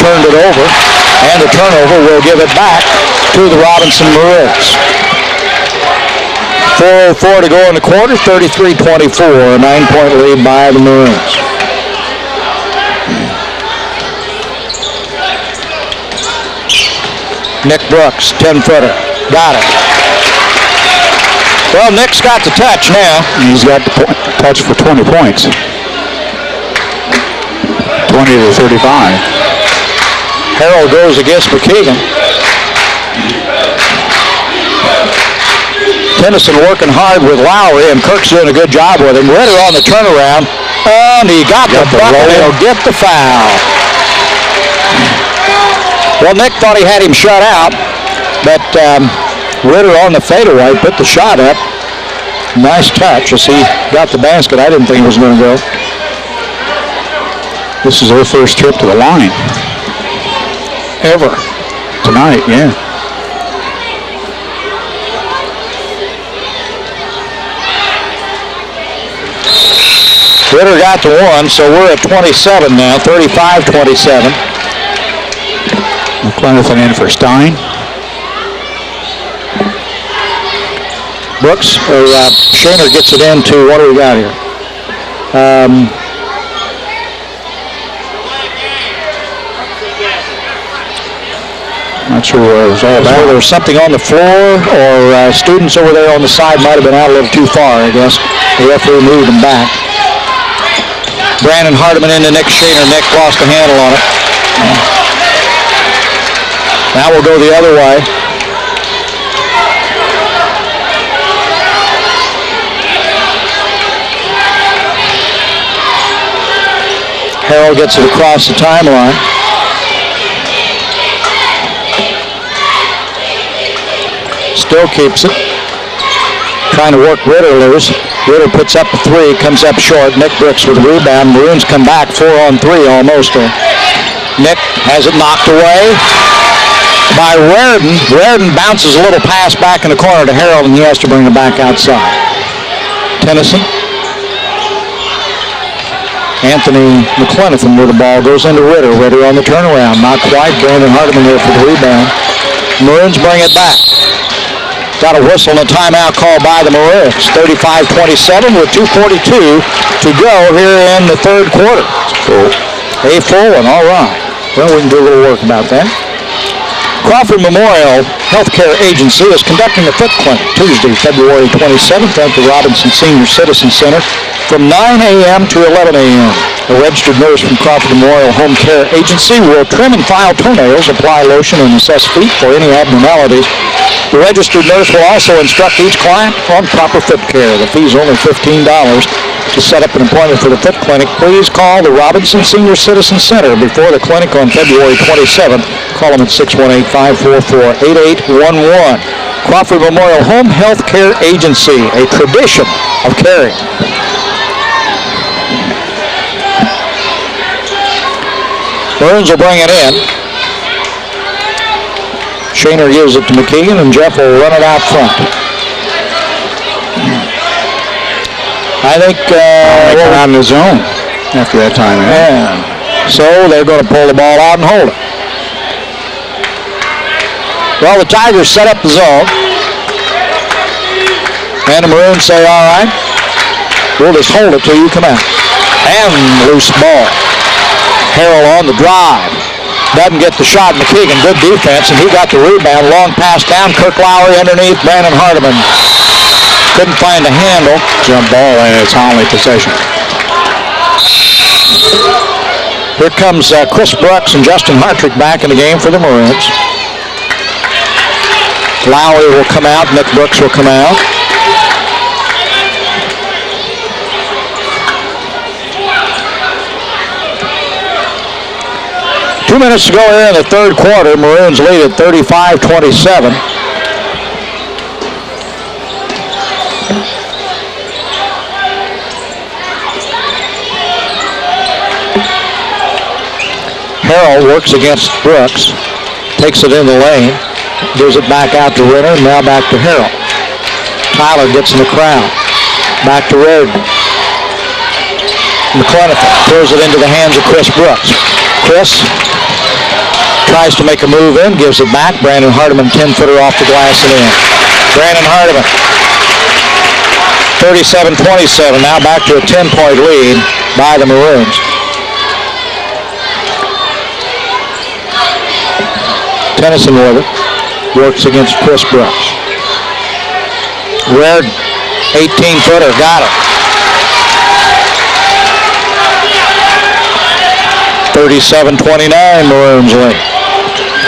Turned it over. And the turnover will give it back to the Robinson Maroons. 4:04 to go in the quarter. 33-24. A 9-point lead by the Maroons. Nick Brooks, 10-footer. Got it. Well, Nick's got the touch now. He's got the touch for 20 points. 20-35. Harrell goes against McKeegan. Tennyson working hard with Lowry, and Kirk's doing a good job with him. Ritter on the turnaround, and he got the bucket. He'll get the foul. Well, Nick thought he had him shut out, but Ritter on the fadeaway put the shot up. Nice touch as he got the basket. I didn't think it was going to go. This is their first trip to the line. Ever. Tonight, yeah. Ritter got the one, so we're at 27 now, 35-27. McClenathan in for Stein. Brooks, or Shaner gets it into, what do we got here? Not sure where it was all about. There was something on the floor, or students over there on the side might have been out a little too far, I guess. The referee moved them back. Brandon Hardiman into Nick Shaner. Nick lost a handle on it. Now we'll go the other way. Harrell gets it across the timeline. Still keeps it. Trying to work Ritter loose. Ritter puts up a three, comes up short. Nick Brooks with a rebound. Maroons come back 4-on-3 almost. Nick has it knocked away by Reardon. Reardon bounces a little pass back in the corner to Harrell, and he has to bring it back outside. Tennyson. Anthony McClenathan with the ball goes into Ritter. Ritter on the turnaround. Not quite. Brandon Hardiman there for the rebound. Maroons bring it back. Got a whistle and a timeout called by the Maroons. 35-27 with 2:42 to go here in the third quarter. A full one, all right. Well, we can do a little work about that. Crawford Memorial Healthcare Agency is conducting a foot clinic Tuesday, February 27th at the Robinson Senior Citizen Center from 9 a.m. to 11 a.m. A registered nurse from Crawford Memorial Home Care Agency will trim and file toenails, apply lotion, and assess feet for any abnormalities The registered nurse will also instruct each client on proper foot care. The fee is only $15. To set up an appointment for the foot clinic, please call the Robinson Senior Citizen Center before the clinic on February 27th. Call them at 618-544-8811. Crawford Memorial Home Health Care Agency, a tradition of caring. Burns will bring it in. Shaner gives it to McKeegan, and Jeff will run it out front. I think out in the zone after that time. Yeah. So they're going to pull the ball out and hold it. Well, the Tigers set up the zone. And the Maroons say, all right, we'll just hold it till you come out. And loose ball. Harrell on the drive. Doesn't get the shot. McKeegan, good defense, and he got the rebound. Long pass down. Kirk Lowry underneath. Brandon Hardiman couldn't find a handle. Jump ball, and it's Olney possession. Here comes Chris Brooks and Justin Hartrick back in the game for the Maroons. Lowry will come out. Nick Brooks will come out. Two minutes to go here in the third quarter. Maroons lead at 35-27. Harrell works against Brooks, takes it in the lane, gives it back out to Renner, and now back to Harrell. Tyler gets in the crowd. Back to Reardon. McClenathan throws it into the hands of Chris Brooks. Chris tries to make a move in, gives it back. Brandon Hardiman, 10-footer off the glass and in. Brandon Hardiman, 37-27, now back to a 10-point lead by the Maroons. Tennyson with it, works against Chris Brooks. Reardon, 18-footer, got it. 37-29, Maroons lead.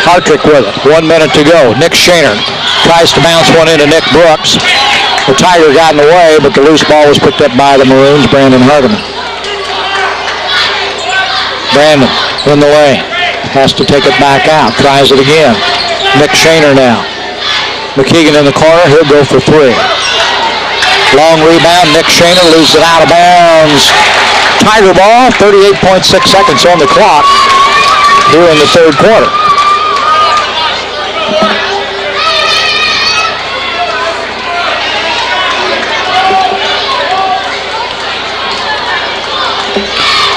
Hartrick with it, 1 minute to go. Nick Shaner tries to bounce one into Nick Brooks. The Tiger got in the way, but the loose ball was picked up by the Maroons, Brandon Hardiman. Brandon in the lane. Has to take it back out. Tries it again. Nick Shaner now. McKeegan in the corner. He'll go for three. Long rebound. Nick Shaner loses it out of bounds. Tiger ball. 38.6 seconds on the clock here in the third quarter.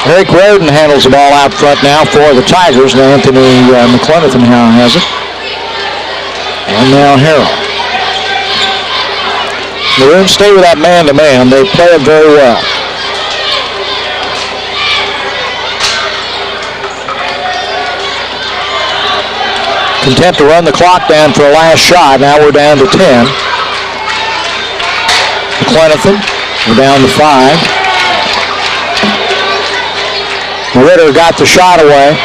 Eric Reardon handles the ball out front now for the Tigers. Now Anthony McClenathan has it. And now Harrell. The Maroons stay with that man-to-man. They play it very well. Content to run the clock down for a last shot. Now we're down to 10. McClenathan, we're down to 5. Ritter got the shot away.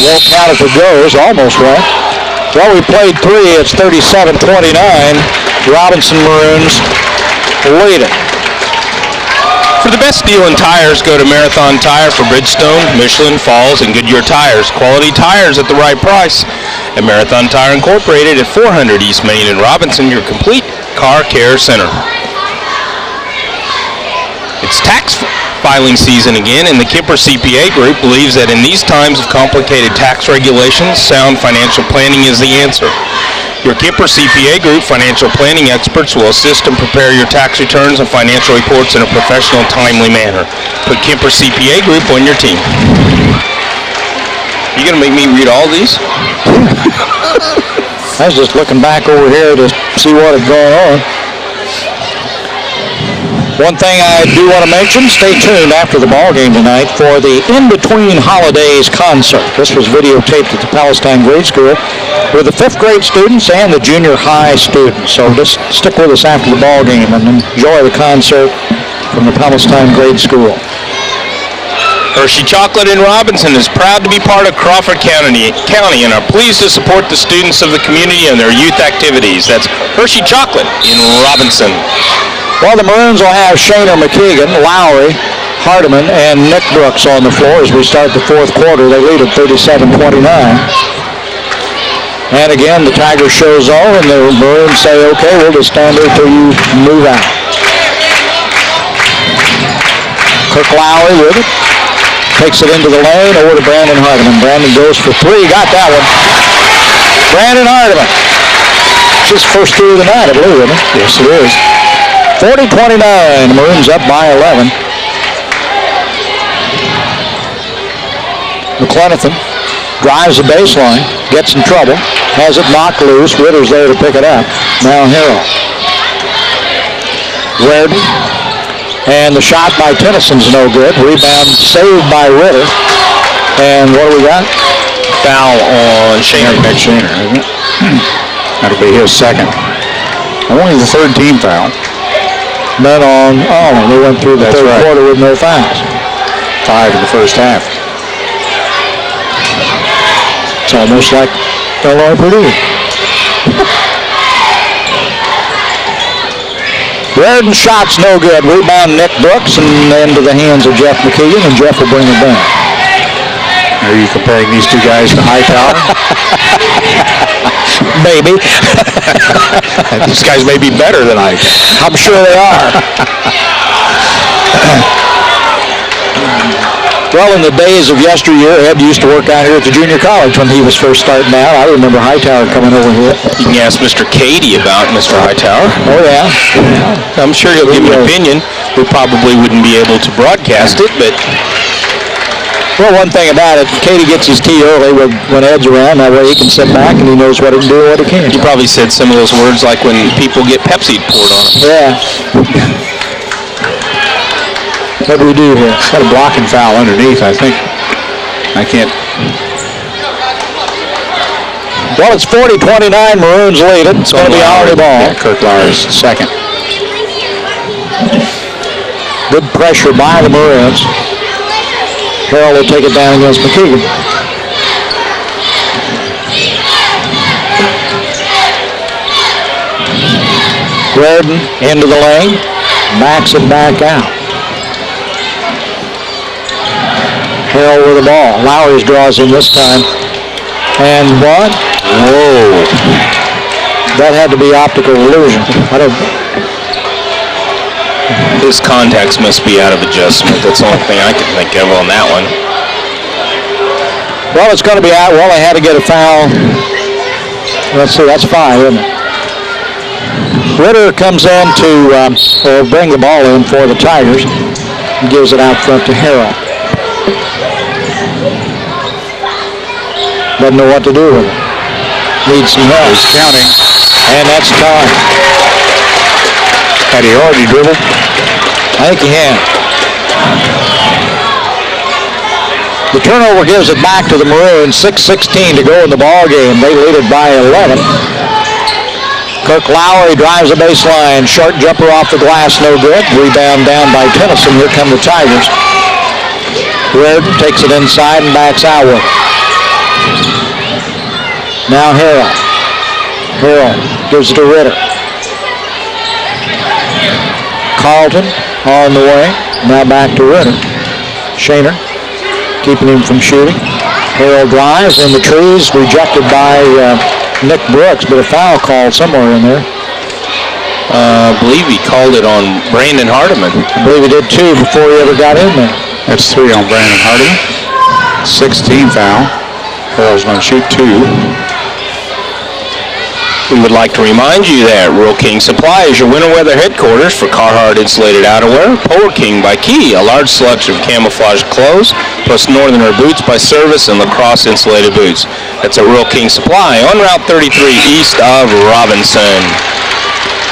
Won't count if it goes. Almost went. Well, we played three. It's 37-29. Robinson Maroons lead it. For the best deal in tires, go to Marathon Tire for Bridgestone, Michelin, Falls, and Goodyear tires. Quality tires at the right price. At Marathon Tire Incorporated at 400 East Main in Robinson, your complete car care center. It's tax filing season again, and the Kipper CPA Group believes that in these times of complicated tax regulations, sound financial planning is the answer. Your Kipper CPA Group financial planning experts will assist and prepare your tax returns and financial reports in a professional, timely manner. Put Kipper CPA Group on your team. You gonna make me read all these? I was just looking back over here to see what had gone on. One thing I do want to mention, stay tuned after the ball game tonight for the In-Between Holidays concert. This was videotaped at the Palestine Grade School with the 5th grade students and the junior high students. So just stick with us after the ball game and enjoy the concert from the Palestine Grade School. Hershey Chocolate in Robinson is proud to be part of Crawford County and are pleased to support the students of the community and their youth activities. That's Hershey Chocolate in Robinson. Well, the Maroons will have Shaner, McKeegan, Lowry, Hardiman, and Nick Brooks on the floor as we start the fourth quarter. They lead at 37-29. And again, the Tigers show zone, and the Maroons say, okay, we'll just stand there till you move out. Kirk Lowry with it. Takes it into the lane over to Brandon Hardiman. Brandon goes for three. Got that one. Brandon Hardiman. It's his first three of the night, I believe, isn't it? Yes, it is. 40-29. Maroons up by 11. McClenathan drives the baseline. Gets in trouble. Has it knocked loose. Ritter's there to pick it up. Now Harrell. Reardon. And the shot by Tennyson's no good. Rebound saved by Ritter. And what do we got? Foul on Shaner. Nick Shaner, isn't it? That'll be his second. Only the third team foul. None on Olney. They went through the third quarter with no fouls. 5 in the first half. It's almost like Illinois Purdue. Reardon shot's no good. Rebound Nick Brooks and into the hands of Jeff McKeegan, and Jeff will bring it down. Are you comparing these two guys to Hightower? Maybe. These guys may be better than Hightower. I'm sure they are. Well, in the days of yesteryear, Ed used to work out here at the junior college when he was first starting out. I remember Hightower coming over here. You can ask Mr. Cady about Mr. Hightower. Oh, yeah. I'm sure he'll give an opinion. We probably wouldn't be able to broadcast it, but... Well, one thing about it, Cady gets his tea early when Ed's around. That way he can sit back and he knows what he can do and what he can't. You probably said some of those words like when people get Pepsi poured on them. Yeah. What do we do here? Got a blocking foul underneath, I think. I can't. Well, it's 40-29. Maroons lead it. It's going to be Olney ball. Yeah, Kirk Lowry's second. Good pressure by the Maroons. Harrell will take it down against McKeegan. Reardon into the lane. Backs it back out. Harrell with the ball. Lowry draws in this time. And what? Whoa. That had to be optical illusion. His contacts must be out of adjustment. That's the only thing I can think of on that one. Well, it's going to be out. Well, they had to get a foul. Let's see, that's 5, isn't it? Ritter comes in to bring the ball in for the Tigers and gives it out front to Harrell. Doesn't know what to do with it. Needs some help. He's counting. And that's time. Had he already dribbled? I think he had. The turnover gives it back to the Maroons. 6:16 to go in the ball game. They lead it by 11. Kirk Lowry drives the baseline. Short jumper off the glass, no good. Rebound down by Tennyson. Here come the Tigers. Reardon takes it inside and backs out with it. Now Harrell. Harrell gives it to Ritter. Carlton on the way. Now back to Ritter. Shaner keeping him from shooting. Harrell drives in the trees. Rejected by Nick Brooks, but a foul called somewhere in there. I believe he called it on Brandon Hardiman. I believe he did too before he ever got in there. That's 3 on Brandon Hardiman. 16 foul. Harrell's going to shoot 2. We would like to remind you that Rural King Supply is your winter weather headquarters for Carhartt insulated outerwear. Polar King by Key, a large selection of camouflage clothes, plus Northerner boots by Service and Lacrosse insulated boots. That's at Rural King Supply on Route 33 east of Robinson.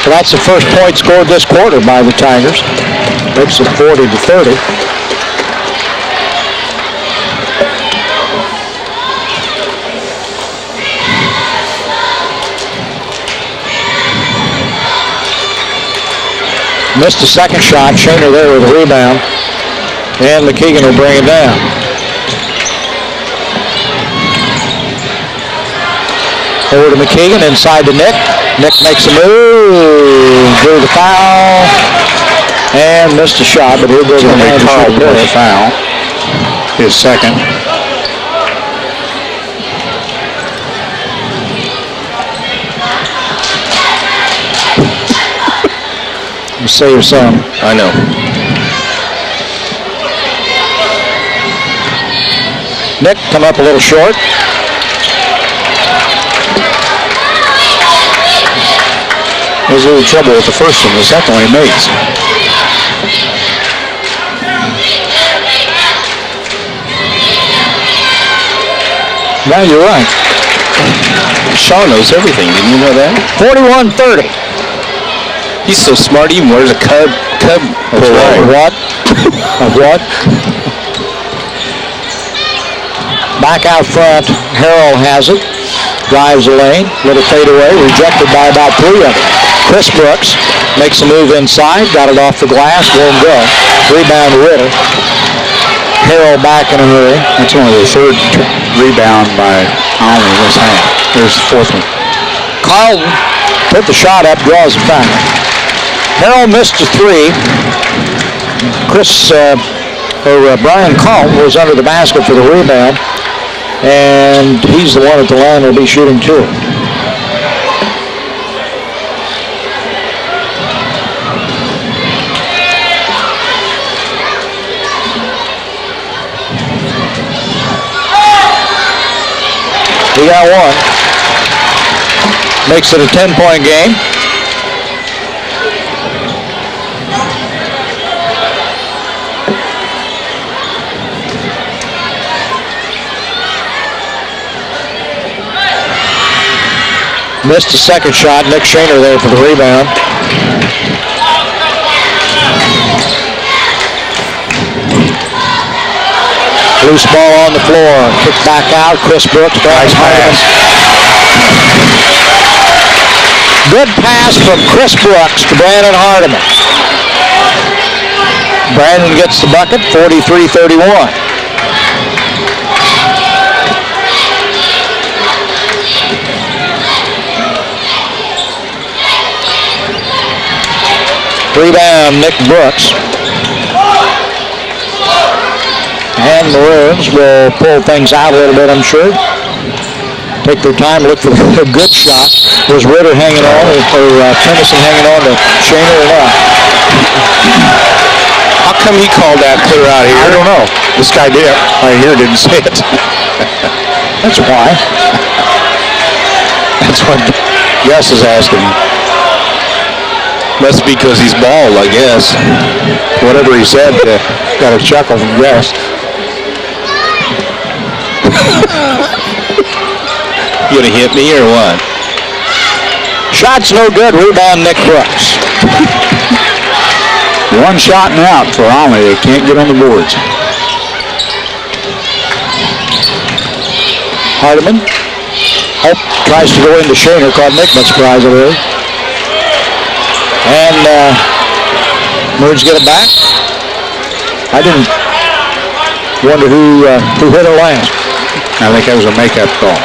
So that's the first point scored this quarter by the Tigers. Makes it 40-30. Missed the second shot. Shaner there with a rebound. And McKeegan will bring it down. Over to McKeegan, inside to Nick. Nick makes a move, drew the foul, and missed a shot, but he'll go to the hand. Carl for a foul. His second. Save some. I know. Nick come up a little short. There's a little trouble with the first one. The second one he makes. Yeah, you're right. Shaw knows everything. Didn't you know that? 41-30. He's so smart. He even wears a Cub Of what? Of what? Back out front, Harrell has it. Drives the lane. Little fadeaway. Rejected by about 3 of them. Chris Brooks makes a move inside. Got it off the glass. Won't go. Rebound Ritter. Harrell back in a hurry. That's only the third rebound by Olney this half. There's the fourth one. Carlton put the shot up, draws the foul. Harrell missed a 3. Brian Carlton was under the basket for the rebound, and he's the one at the line will be shooting 2. He got 1. Makes it a 10-point game. Missed the second shot. Nick Shaner there for the rebound. Loose ball on the floor. Kick back out. Chris Brooks. Nice pass. Good pass from Chris Brooks to Brandon Hardiman. Brandon gets the bucket. 43-31. Rebound, Nick Brooks. And Maroons will pull things out a little bit, I'm sure. Take their time, look for a good shot. Was Ritter hanging on, or Tennyson hanging on to Shaner or not? How come he called that clear out here? I don't know. This guy did. Right here didn't say it. That's why. That's what Gus is asking. Must be because he's bald, I guess. Whatever he said, got a chuckle from Gus. You gonna hit me or what? Shot's no good. Rebound, Nick Brooks. One shot and out for Olney. They can't get on the boards. Hardiman. Hope tries to go into Shaner. Caught Nick by surprise over there. And Maroons get it back. I didn't wonder who hit it last. I think that was a makeup call.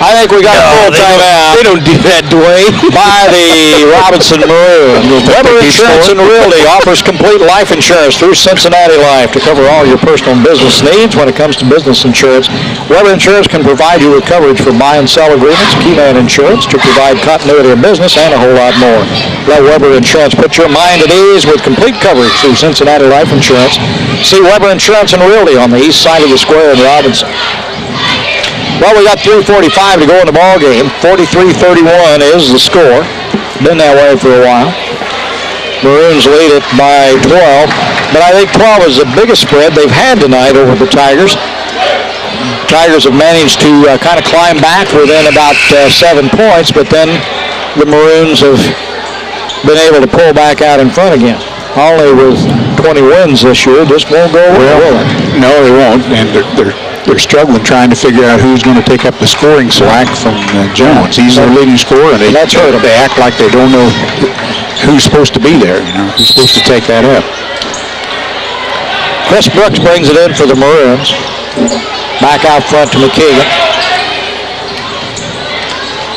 I think we got a full timeout. They don't do that, Dwayne. By the Robinson Maroons. Weber Insurance and Realty offers complete life insurance through Cincinnati Life to cover all your personal and business needs. When it comes to business insurance, Weber Insurance can provide you with coverage for buy and sell agreements, Keyman Insurance to provide continuity of business, and a whole lot more. Let Weber Insurance put your mind at ease with complete coverage through Cincinnati Life Insurance. See Weber Insurance and Realty on the east side of the square in Robinson. Well, we got 3:45 to go in the ball game. 43-31 is the score. Been that way for a while. Maroons lead it by 12, but I think 12 is the biggest spread they've had tonight over the Tigers. Tigers have managed to kind of climb back within about 7 points, but then the Maroons have been able to pull back out in front again. Only with 20 wins this year, just won't go well, will it? No, they won't, and they're struggling trying to figure out who's going to take up the scoring slack from Jones. He's their leading scorer, and they act like they don't know who's supposed to be there, who's supposed to take that up. Chris Brooks brings it in for the Maroons. Back out front to McKeegan.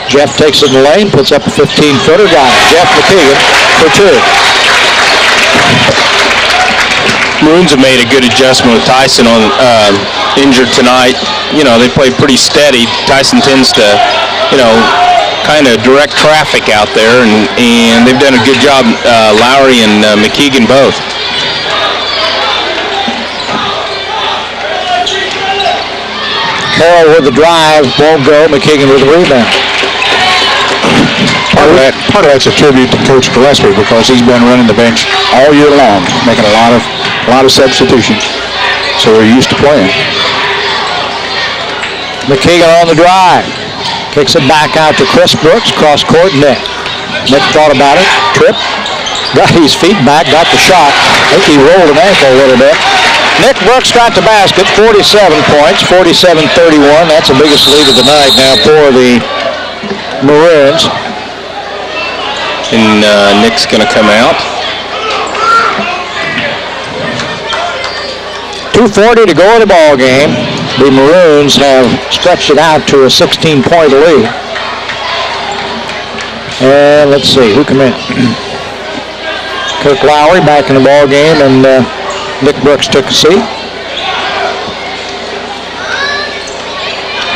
Jeff takes it in the lane, puts up a 15-footer, got it. Jeff McKeegan for two. Maroons have made a good adjustment with Tyson on injured tonight. They play pretty steady. Tyson tends to, kind of direct traffic out there, and they've done a good job, Lowry and McKeegan both. Carroll with the drive, won't go. McKeegan with the rebound. Part of that's a tribute to Coach Gillespie because he's been running the bench all year long, making a lot of substitutions. So they're used to playing. McKeegan on the drive. Kicks it back out to Chris Brooks, cross court, Nick. Nick thought about it, tripped, got his feet back, got the shot. I think he rolled an ankle a little bit. Nick Brooks got the basket, 47 points, 47-31. That's the biggest lead of the night now for the Maroons. And Nick's going to come out. 2:40 to go in the ball game. The Maroons have stretched it out to a 16-point lead. And let's see, who come in? Kirk Lowry back in the ball game, and Nick Brooks took a seat.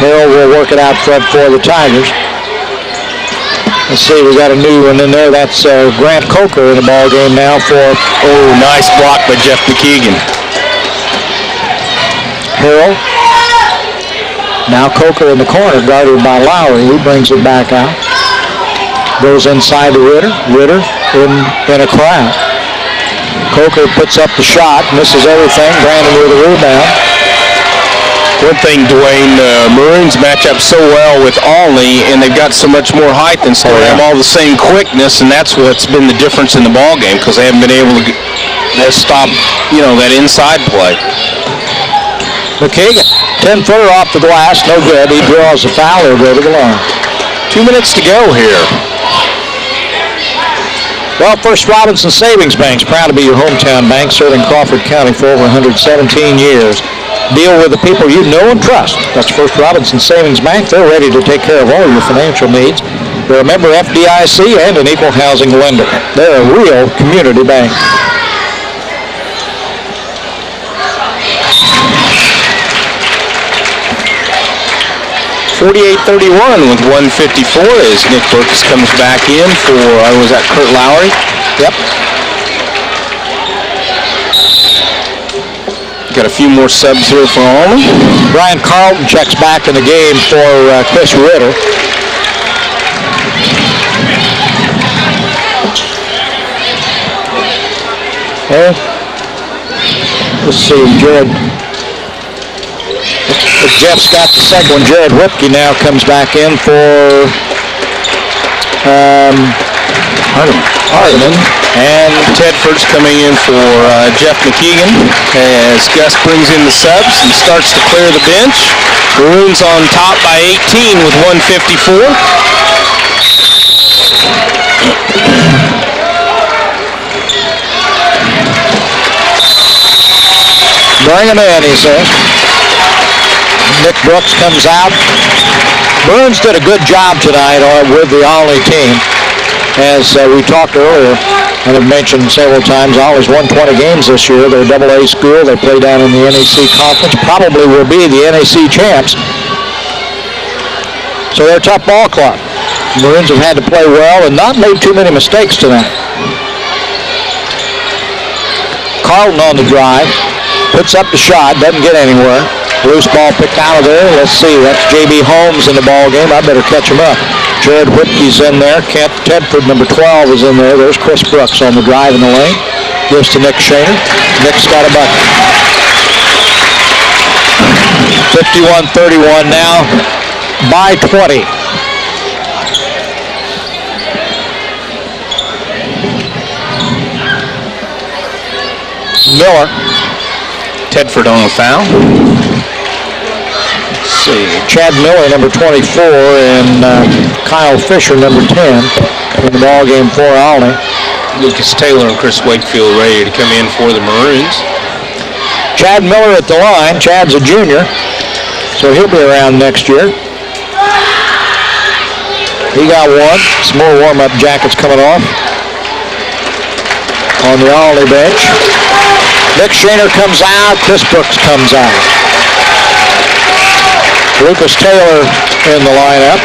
Harold will work it out front for the Tigers. Let's see, we got a new one in there. That's Grant Coker in the ball game now for... Oh, nice block by Jeff McKeegan. Harold. Now Coker in the corner, guarded by Lowry. He brings it back out. Goes inside to Ritter. Ritter in a crowd. Coker puts up the shot, misses everything. Brandon with a rebound. One thing, Dwayne, Maroons match up so well with Olney, and they've got so much more height and still have all the same quickness, and that's what's been the difference in the ball game because they haven't been able to stop, that inside play. McKeegan, 10-footer off the glass, no good. He draws the foul. He'll go to the line. 2 minutes to go here. Well, First Robinson Savings Bank's proud to be your hometown bank, serving Crawford County for over 117 years. Deal with the people you know and trust. That's First Robinson Savings Bank. They're ready to take care of all your financial needs. They're a member FDIC and an equal housing lender. They're a real community bank. .48-31 with 1:54 as Nick Brooks comes back in for, was that Kurt Lowry? Yep. Got a few more subs here for Olney. Brian Carlton checks back in the game for Chris Ritter. Okay. Let's see, Jared. If Jeff's got the second one, Jared Whipke now comes back in for Hardeman. And Tedford's coming in for Jeff McKeegan as Gus brings in the subs and starts to clear the bench. Maroons on top by 18 with 1:54. Bring him in, he says. Nick Brooks comes out. Maroons did a good job tonight with the Olney team. As we talked earlier and have mentioned several times, Olney's won 20 games this year. They're a AA school. They play down in the NEC Conference. Probably will be the NEC champs. So they're a tough ball club. Maroons have had to play well and not made too many mistakes tonight. Carlton on the drive. Puts up the shot. Doesn't get anywhere. Loose ball picked out of there. Let's see. That's J.B. Holmes in the ball game. I better catch him up. Jared Whipke's in there. Kent Tedford, number 12, is in there. There's Chris Brooks on the drive in the lane. Gives to Nick Shaner. Nick's got a bucket. 51-31 now by 20. Miller. Tedford on a foul. Let's see. Chad Miller, number 24, and Kyle Fisher, number 10, in the ball game for Olney. Lucas Taylor and Chris Wakefield ready to come in for the Maroons. Chad Miller at the line. Chad's a junior, so he'll be around next year. He got one. Some more warm-up jackets coming off on the Olney bench. Nick Shaner comes out. Chris Brooks comes out. Lucas Taylor in the lineup.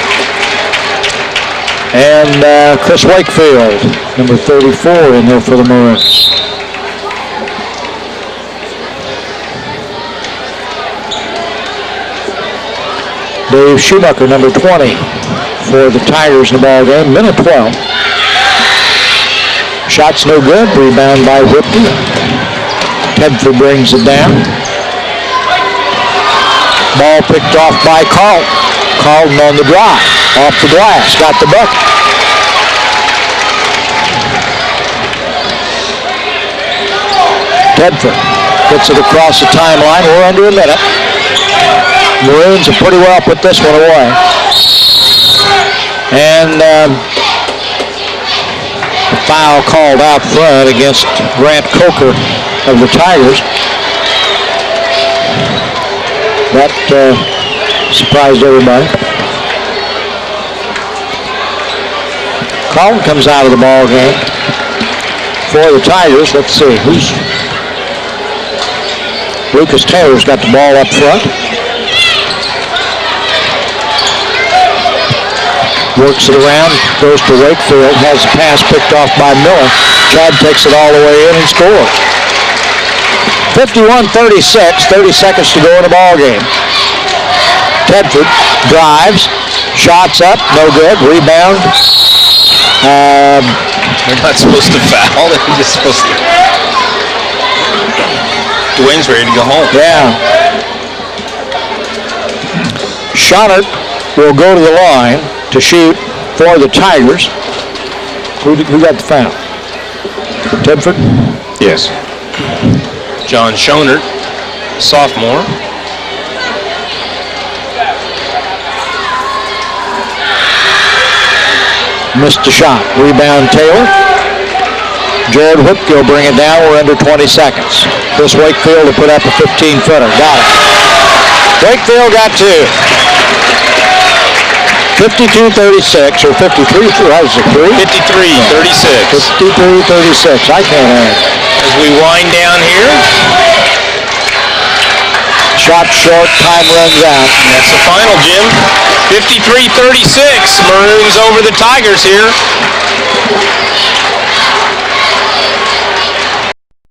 And Chris Wakefield, number 34, in there for the Maroons. Dave Schumacher, number 20, for the Tigers in the ball game. Minute 12. Shot's no good. Rebound by Whipke. Tedford brings it down. Ball picked off by Carlton. Carlton on the drive. Off the glass. Got the bucket. Tedford gets it across the timeline. We're under a minute. Maroons have pretty well put this one away. And a foul called out front against Grant Coker of the Tigers. That surprised everybody. Carlton comes out of the ball game for the Tigers. Let's see who's. Lucas Taylor's got the ball up front. Works it around, goes to Wakefield, has the pass picked off by Miller. Chad takes it all the way in and scores. 51-36, 30 seconds to go in the ball game. Tedford drives, shots up, no good, rebound. They're not supposed to foul, they're just supposed to. Dwayne's ready to go home. Yeah. Schoenert will go to the line to shoot for the Tigers. Who got the foul? Tedford? Yes. John Schoenert, sophomore. Missed the shot. Rebound Taylor. Jared Whipke will bring it down. We're under 20 seconds. Chris Wakefield to put up a 15-footer. Got it. Wakefield got two. 52-36, or 53, that was a 3? 53-36. 53-36, I can't have it. As we wind down here. Shot short, time runs out. And that's the final, Jim. 53-36, Maroons over the Tigers here.